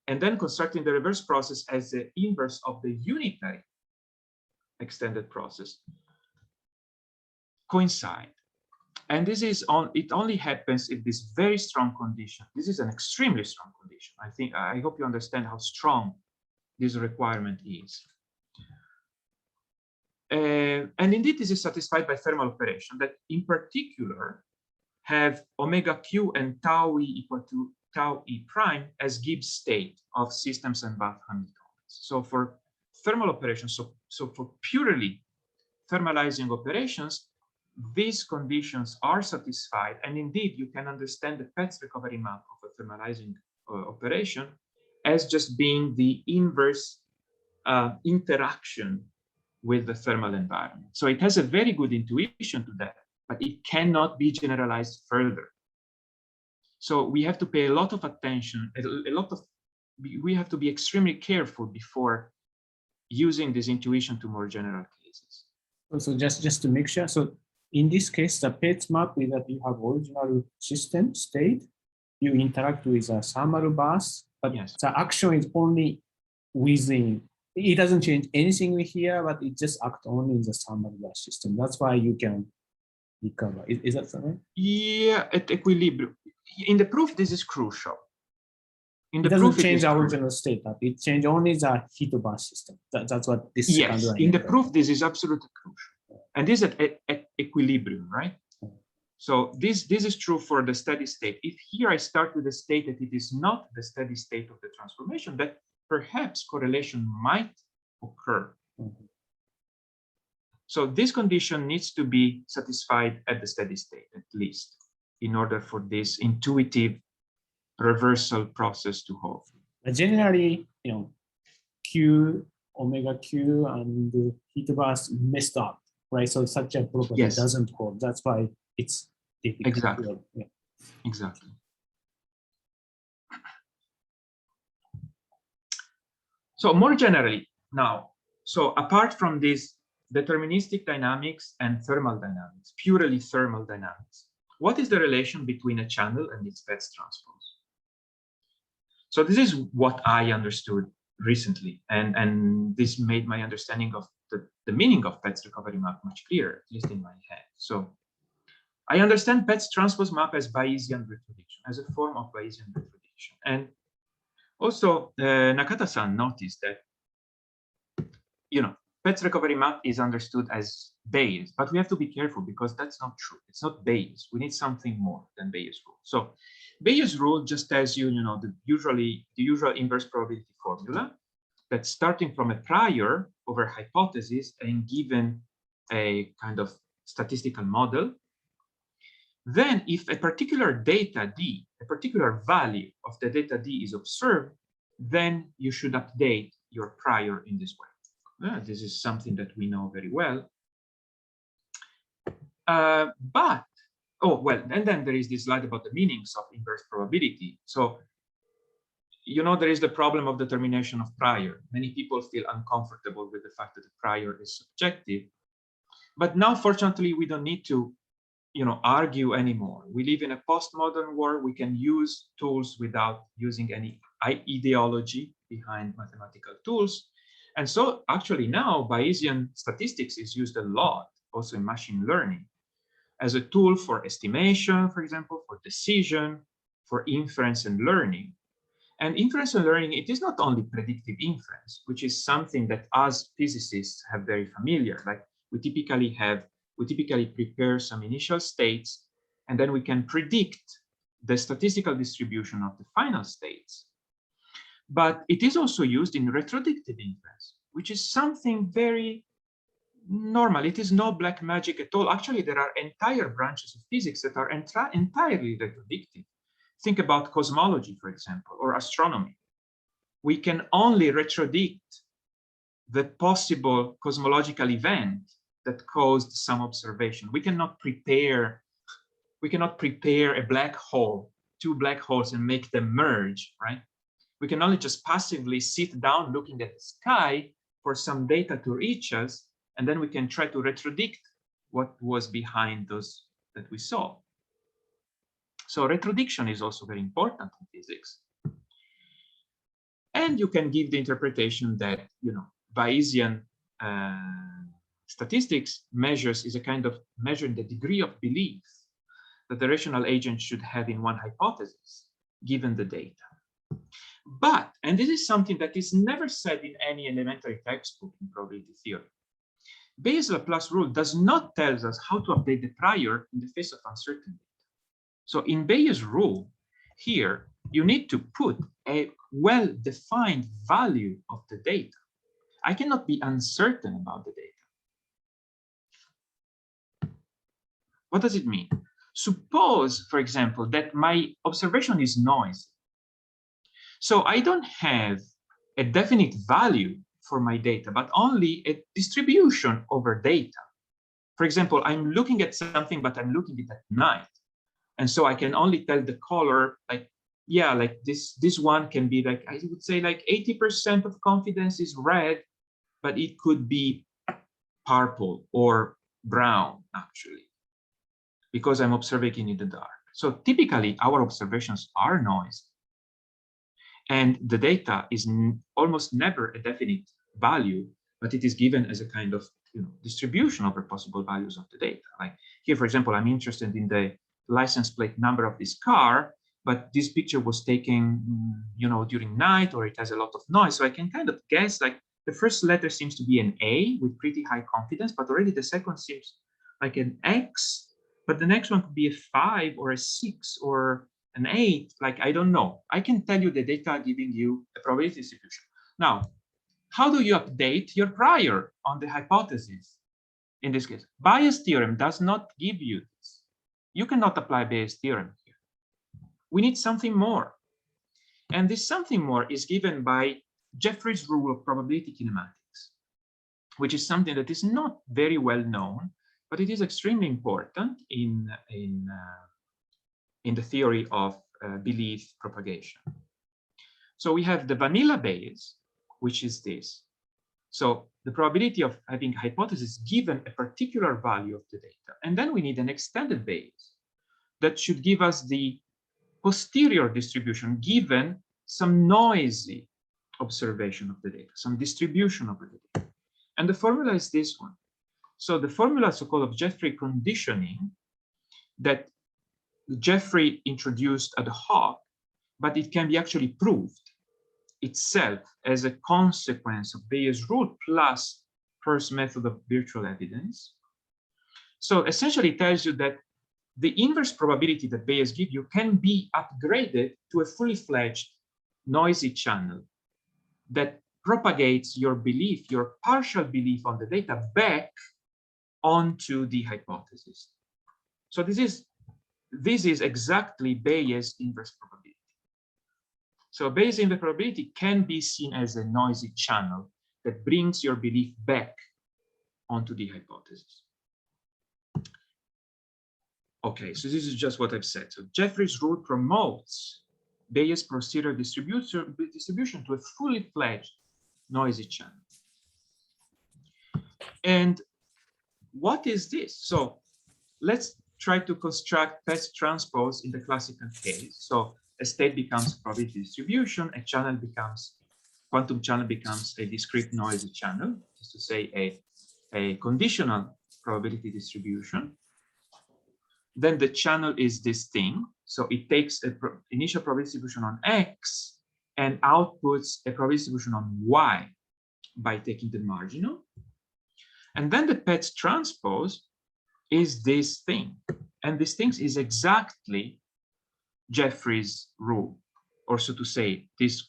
and then constructing the reverse process as the inverse of the unitary extended process coincide. And this is it only happens if this very strong condition. This is an extremely strong condition. I hope you understand how strong this requirement is. And indeed, this is satisfied by thermal operation that in particular have omega q and tau e equal to tau e prime as Gibbs state of systems and Bath Hamiltonians. So for thermal operations, so for purely thermalizing operations, these conditions are satisfied. And indeed, you can understand the Petz recovery map of a thermalizing operation as just being the inverse interaction with the thermal environment. So it has a very good intuition to that. but it cannot be generalized further. So we have to pay a lot of attention, we have to be extremely careful before using this intuition to more general cases. So just to make sure, so in this case, the Petz map is that you have original system state, you interact with a thermal bus, but yes, the action is only within, it doesn't change anything here, but it just acts only in the thermal bus system. That's why you can recover. Is that something? Yeah, at equilibrium. In the proof, this is crucial. In the It doesn't proof, change it the is original state, but it changes only the heat bus system. That's what this second yes, line in the is. proof, this is absolutely crucial. And this is at equilibrium, right? So this is true for the steady state. If here I start with a state that it is not the steady state of the transformation, that perhaps correlation might occur. So this condition needs to be satisfied at the steady state, at least, in order for this intuitive reversal process to hold. Generally, Q, omega Q, and the heat bus messed up, right? So such a property Yes. doesn't hold. That's why it's difficult. Exactly. Yeah. Exactly. So more generally now, so apart from this deterministic dynamics and thermal dynamics, purely thermal dynamics, what is the relation between a channel and its Petz transpose? So this is what I understood recently, and this made my understanding of the meaning of Petz recovery map much clearer, at least in my head. So I understand Petz transpose map as Bayesian retrodiction, as a form of Bayesian retrodiction. And also Nakata-san noticed that, Petz recovery map is understood as Bayes, but we have to be careful because that's not true. It's not Bayes. We need something more than Bayes rule. So Bayes rule just tells you, the usual inverse probability formula that starting from a prior over hypothesis and given a kind of statistical model, then if a particular data D, a particular value of the data D is observed, then you should update your prior in this way. This is something that we know very well. And then there is this slide about the meanings of inverse probability. So, there is the problem of determination of prior. Many people feel uncomfortable with the fact that the prior is subjective. But now, fortunately, we don't need to, argue anymore. We live in a postmodern world. We can use tools without using any ideology behind mathematical tools. And so actually now Bayesian statistics is used a lot, also in machine learning, as a tool for estimation, for example, for decision, for inference and learning. And inference and learning, it is not only predictive inference, which is something that us physicists have very familiar. Like we typically prepare some initial states, and then we can predict the statistical distribution of the final states. But it is also used in retrodictive inference, which is something very normal. It is no black magic at all. Actually, there are entire branches of physics that are entirely retrodictive. Think about cosmology, for example, or astronomy. We can only retrodict the possible cosmological event that caused some observation. We cannot prepare a black hole, two black holes, and make them merge, right? We can only just passively sit down looking at the sky for some data to reach us, and then we can try to retrodict what was behind those that we saw. So retrodiction is also very important in physics. And you can give the interpretation that, Bayesian statistics is a kind of measuring the degree of belief that the rational agent should have in one hypothesis, given the data. But, and this is something that is never said in any elementary textbook in probability theory, Bayes' Laplace rule does not tell us how to update the prior in the face of uncertainty. So in Bayes' rule, here, you need to put a well-defined value of the data. I cannot be uncertain about the data. What does it mean? Suppose, for example, that my observation is noisy. So I don't have a definite value for my data, but only a distribution over data. For example, I'm looking at something, but I'm looking at it at night. And so I can only tell the color, like, yeah, like this one can be like, I would say like 80% of confidence is red, but it could be purple or brown, actually, because I'm observing in the dark. So typically, our observations are noisy. And the data is almost never a definite value, but it is given as a kind of distribution over possible values of the data. Like here, for example, I'm interested in the license plate number of this car, but this picture was taken, during night, or it has a lot of noise. So I can kind of guess, like the first letter seems to be an A with pretty high confidence, but already the second seems like an X, but the next one could be a 5 or a 6 or an 8, like, I don't know. I can tell you the data giving you a probability distribution. Now, how do you update your prior on the hypothesis? In this case, Bayes' theorem does not give you this. You cannot apply Bayes' theorem here. We need something more. And this something more is given by Jeffrey's rule of probability kinematics, which is something that is not very well known, but it is extremely important in the theory of belief propagation. So we have the vanilla Bayes, which is this. So the probability of having a hypothesis given a particular value of the data. And then we need an extended Bayes that should give us the posterior distribution given some noisy observation of the data, some distribution of the data. And the formula is this one. So the formula, so-called of Jeffrey conditioning, that Jeffrey introduced ad hoc, but it can be actually proved itself as a consequence of Bayes' rule plus first method of virtual evidence. So essentially it tells you that the inverse probability that Bayes gives you can be upgraded to a fully fledged noisy channel that propagates your belief, your partial belief on the data back onto the hypothesis. So this is exactly Bayes' inverse probability. So Bayes' inverse probability can be seen as a noisy channel that brings your belief back onto the hypothesis. Okay, so this is just what I've said. So Jeffrey's rule promotes Bayes' posterior distribution to a fully fledged noisy channel. And what is this? So let's try to construct Petz transpose in the classical case. So a state becomes a probability distribution, a channel becomes, quantum channel becomes a discrete noisy channel, is to say a conditional probability distribution. Then the channel is this thing. So it takes an initial probability distribution on X and outputs a probability distribution on Y by taking the marginal. And then the Petz transpose is this thing. And this thing is exactly Jeffrey's rule, or so to say, this,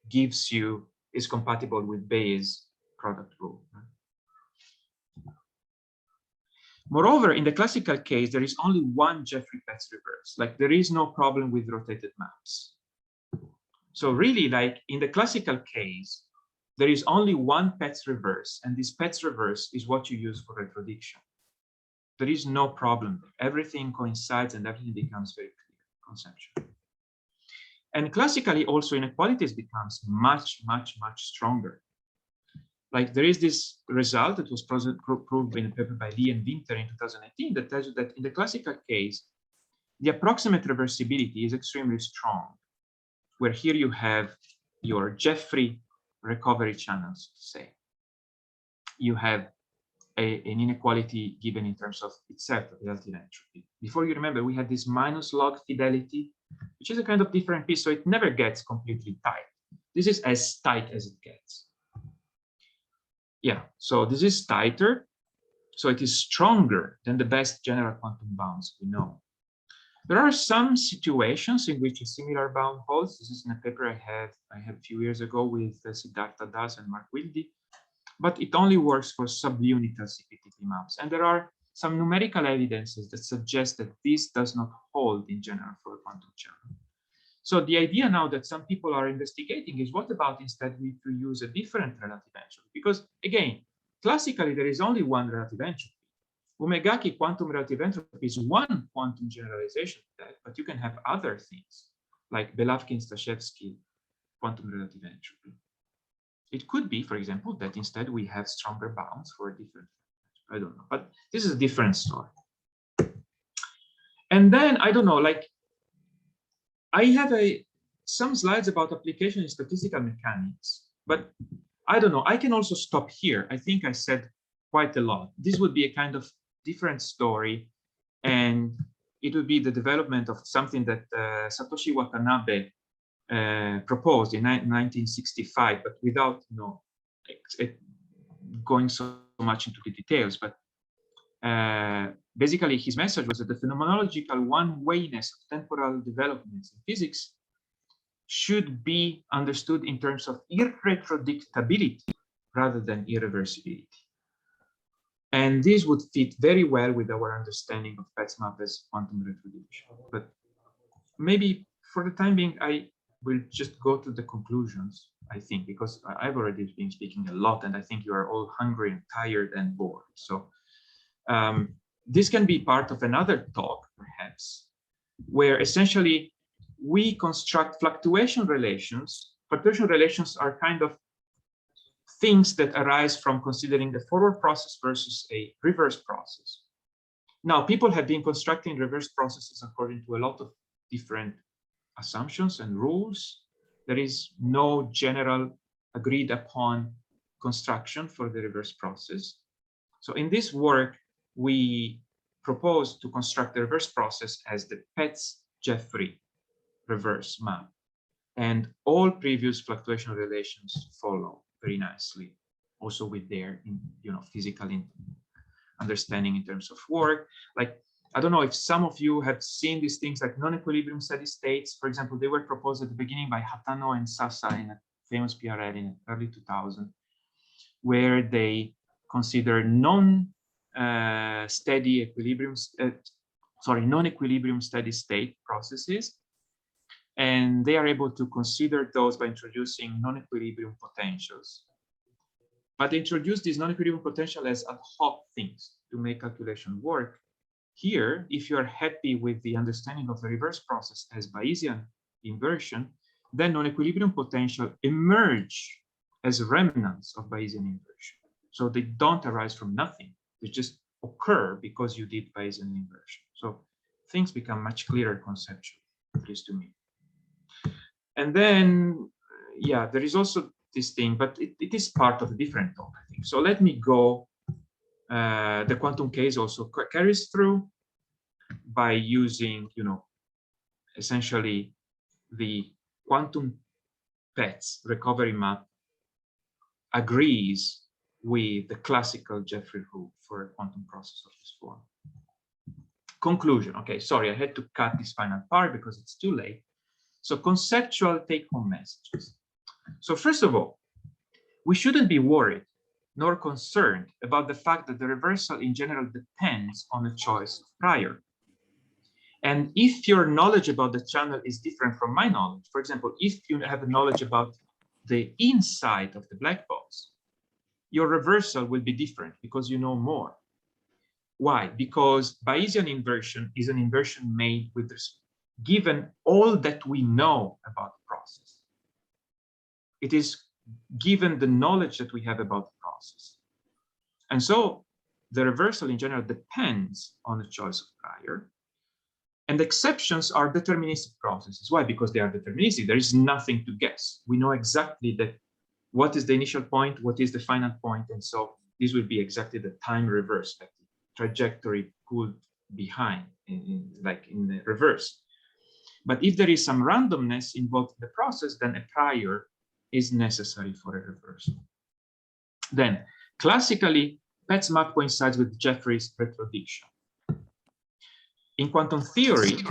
gives you, is compatible with Bayes' product rule. Moreover, in the classical case, there is only one Jeffrey-Petz reverse. Like there is no problem with rotated maps. So really, like in the classical case, there is only one Petz reverse, and this Petz reverse is what you use for retrodiction. There is no problem. Everything coincides and everything becomes very clear, conceptual. And classically, also inequalities becomes much, much, much stronger. Like there is this result that was proved in a paper by Lee and Winter in 2018 that tells you that in the classical case, the approximate reversibility is extremely strong, where here you have your Jeffrey recovery channels, say. You have an inequality given in terms of itself, relative entropy. Before you remember, we had this minus log fidelity, which is a kind of different piece, so it never gets completely tight. This is as tight as it gets. Yeah, so this is tighter, so it is stronger than the best general quantum bounds we know. There are some situations in which a similar bound holds. This is in a paper I had a few years ago with Siddhartha Das and Mark Wilde, but it only works for subunital CPTT maps. And there are some numerical evidences that suggest that this does not hold in general for a quantum channel. So the idea now that some people are investigating is, what about instead we to use a different relative entropy? Because again, classically, there is only one relative entropy. Umegaki quantum relative entropy is one quantum generalization of that, but you can have other things like Belavkin-Stashevsky quantum relative entropy. It could be, for example, that instead we have stronger bounds for a different, I don't know, but this is a different story. And then, I don't know, like, I have some slides about application in statistical mechanics, but I don't know, I can also stop here. I think I said quite a lot. This would be a kind of different story, and it would be the development of something that Satoshi Watanabe proposed in 1965, but without going so much into the details. But basically, his message was that the phenomenological one-wayness of temporal developments in physics should be understood in terms of irretrodictability rather than irreversibility. And this would fit very well with our understanding of Petz map as quantum retrodiction. But maybe for the time being, I will just go to the conclusions, I think, because I've already been speaking a lot, and I think you are all hungry and tired and bored. So this can be part of another talk, perhaps, where essentially we construct fluctuation relations. Fluctuation relations are kind of things that arise from considering the forward process versus a reverse process. Now, people have been constructing reverse processes according to a lot of different assumptions and rules. There is no general agreed upon construction for the reverse process. So in this work, we propose to construct the reverse process as the Petz-Jeffrey reverse map. And all previous fluctuation relations follow very nicely, also with their physical understanding in terms of work. Like, I don't know if some of you have seen these things like non-equilibrium steady states. For example, they were proposed at the beginning by Hatano and Sasa in a famous PRL in early 2000, where they consider non-equilibrium steady state processes. And they are able to consider those by introducing non-equilibrium potentials. But they introduce these non-equilibrium potential as ad hoc things to make calculation work. Here, if you are happy with the understanding of the reverse process as Bayesian inversion, then non-equilibrium potential emerge as remnants of Bayesian inversion. So they don't arise from nothing. They just occur because you did Bayesian inversion. So things become much clearer conceptually, at least to me. And then, yeah, there is also this thing, but it is part of a different talk, I think. So let me go. The quantum case also carries through by using, essentially the quantum Petz recovery map agrees with the classical Jeffrey rule for a quantum process of this form. Conclusion. Okay, sorry, I had to cut this final part because it's too late. So conceptual take-home messages. So first of all, we shouldn't be worried nor concerned about the fact that the reversal in general depends on a choice of prior. And if your knowledge about the channel is different from my knowledge, for example, if you have knowledge about the inside of the black box, your reversal will be different because you know more. Why? Because Bayesian inversion is an inversion made with this, given all that we know about the process. It is given the knowledge that we have about the process. And so the reversal in general depends on the choice of prior. And exceptions are deterministic processes. Why? Because they are deterministic. There is nothing to guess. We know exactly that what is the initial point, what is the final point, and so this will be exactly the time reverse, like the trajectory pulled behind, like in the reverse. But if there is some randomness involved in the process, then a prior is necessary for a reversal. Then, classically, Petz map coincides with Jeffrey's retrodiction. In quantum theory,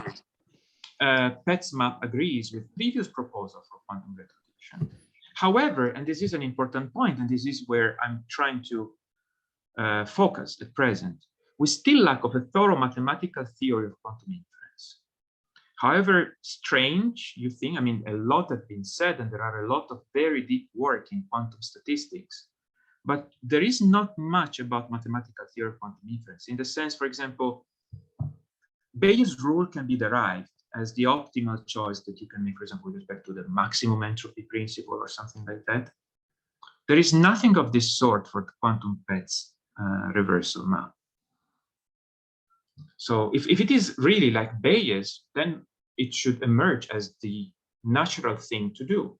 Petz map agrees with previous proposal for quantum retrodiction. However, and this is an important point, and this is where I'm trying to focus at present, we still lack of a thorough mathematical theory of quantum inference. However strange you think, I mean, a lot has been said, and there are a lot of very deep work in quantum statistics But there is not much about mathematical theory of quantum inference in the sense, for example, Bayes' rule can be derived as the optimal choice that you can make, for example, with respect to the maximum entropy principle or something like that. There is nothing of this sort for the quantum Petz reversal map. So if it is really like Bayes, then it should emerge as the natural thing to do.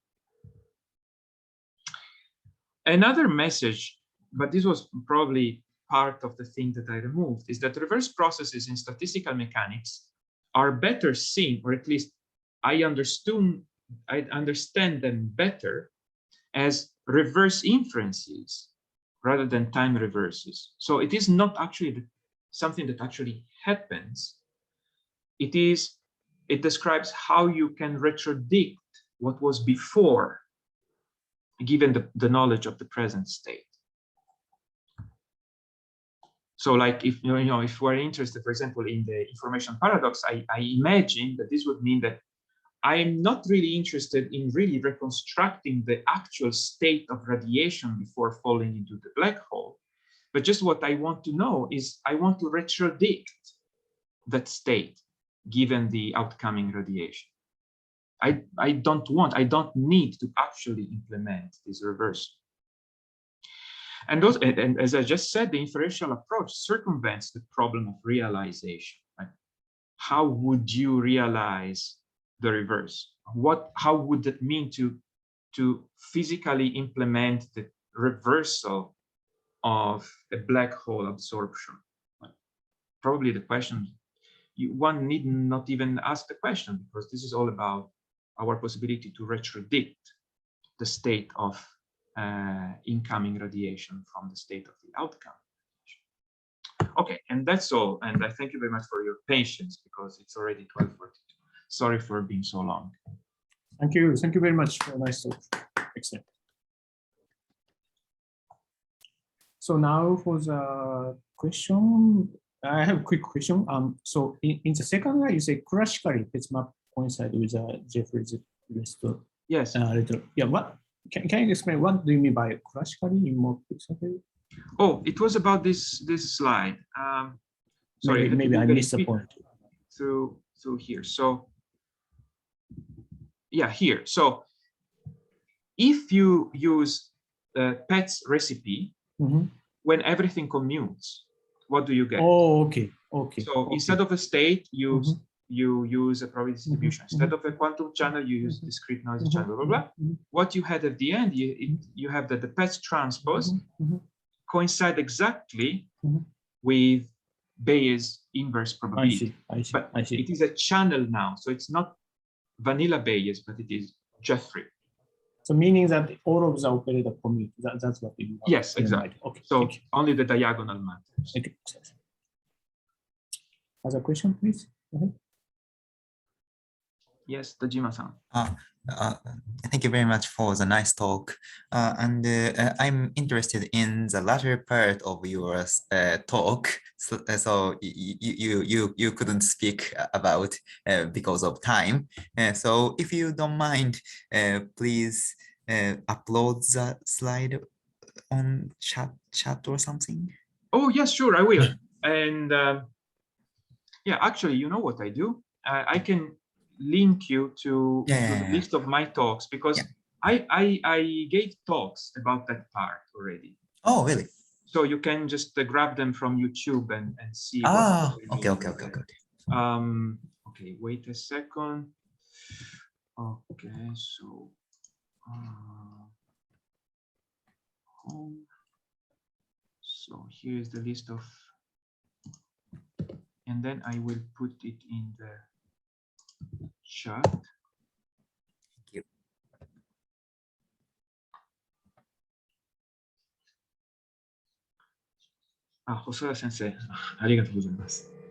Another message, but this was probably part of the thing that I removed, is that reverse processes in statistical mechanics are better seen, or at least I understand them better as reverse inferences rather than time reverses. So it is not actually something that actually happens. It describes how you can retrodict what was before, given the knowledge of the present state. So like if if we're interested, for example, in the information paradox, I imagine that this would mean that I'm not really interested in really reconstructing the actual state of radiation before falling into the black hole. But just what I want to know is I want to retrodict that state given the outcoming radiation. I don't need to actually implement this reversal. And as I just said, the inferential approach circumvents the problem of realization. Right? How would you realize the reverse? How would that mean to physically implement the reversal of a black hole absorption? Right? Probably the question, one need not even ask the question, because this is all about our possibility to retrodict the state of incoming radiation from the state of the outcome. Okay, and that's all. And I thank you very much for your patience, because it's already 12:42. Sorry for being so long. Thank you. Thank you very much for a nice talk. Excellent. So now for the question, I have a quick question. So in the second line, you say classically Petz map coincide with Jeffrey's list. Yes. Yeah. What can you explain? What do you mean by classically in more exactly? Oh, it was about this slide. Sorry, maybe I missed the point. Through here. So yeah, here. So if you use Petz recipe, when everything commutes, what do you get? Oh, okay. Okay. So instead of a state, you use a probability distribution. Instead of a quantum channel, you use discrete noisy channel, blah, blah, blah. What you had at the end, you have that the Petz transpose coincide exactly with Bayes' inverse probability. I see. But it is a channel now. So it's not vanilla Bayes, but it is Jeffrey. So meaning that all of the operator commute, that's what you want. Yes, exactly. Okay. So only the diagonal matters. Okay. Other question, please? Yes, Tajima-san. Thank you very much for the nice talk. I'm interested in the latter part of your talk. So you couldn't speak about because of time. So if you don't mind, please upload the slide on chat or something. Oh yes, sure, I will. And yeah, actually, you know what I do? I can link you to the list of my talks, because I gave talks about that part already. Oh, really? So you can just grab them from YouTube and see. Okay. Okay, wait a second. Okay, so so here's the list of, and then I will put it in the chat. Thank you. 細田先生、ありがとうございます。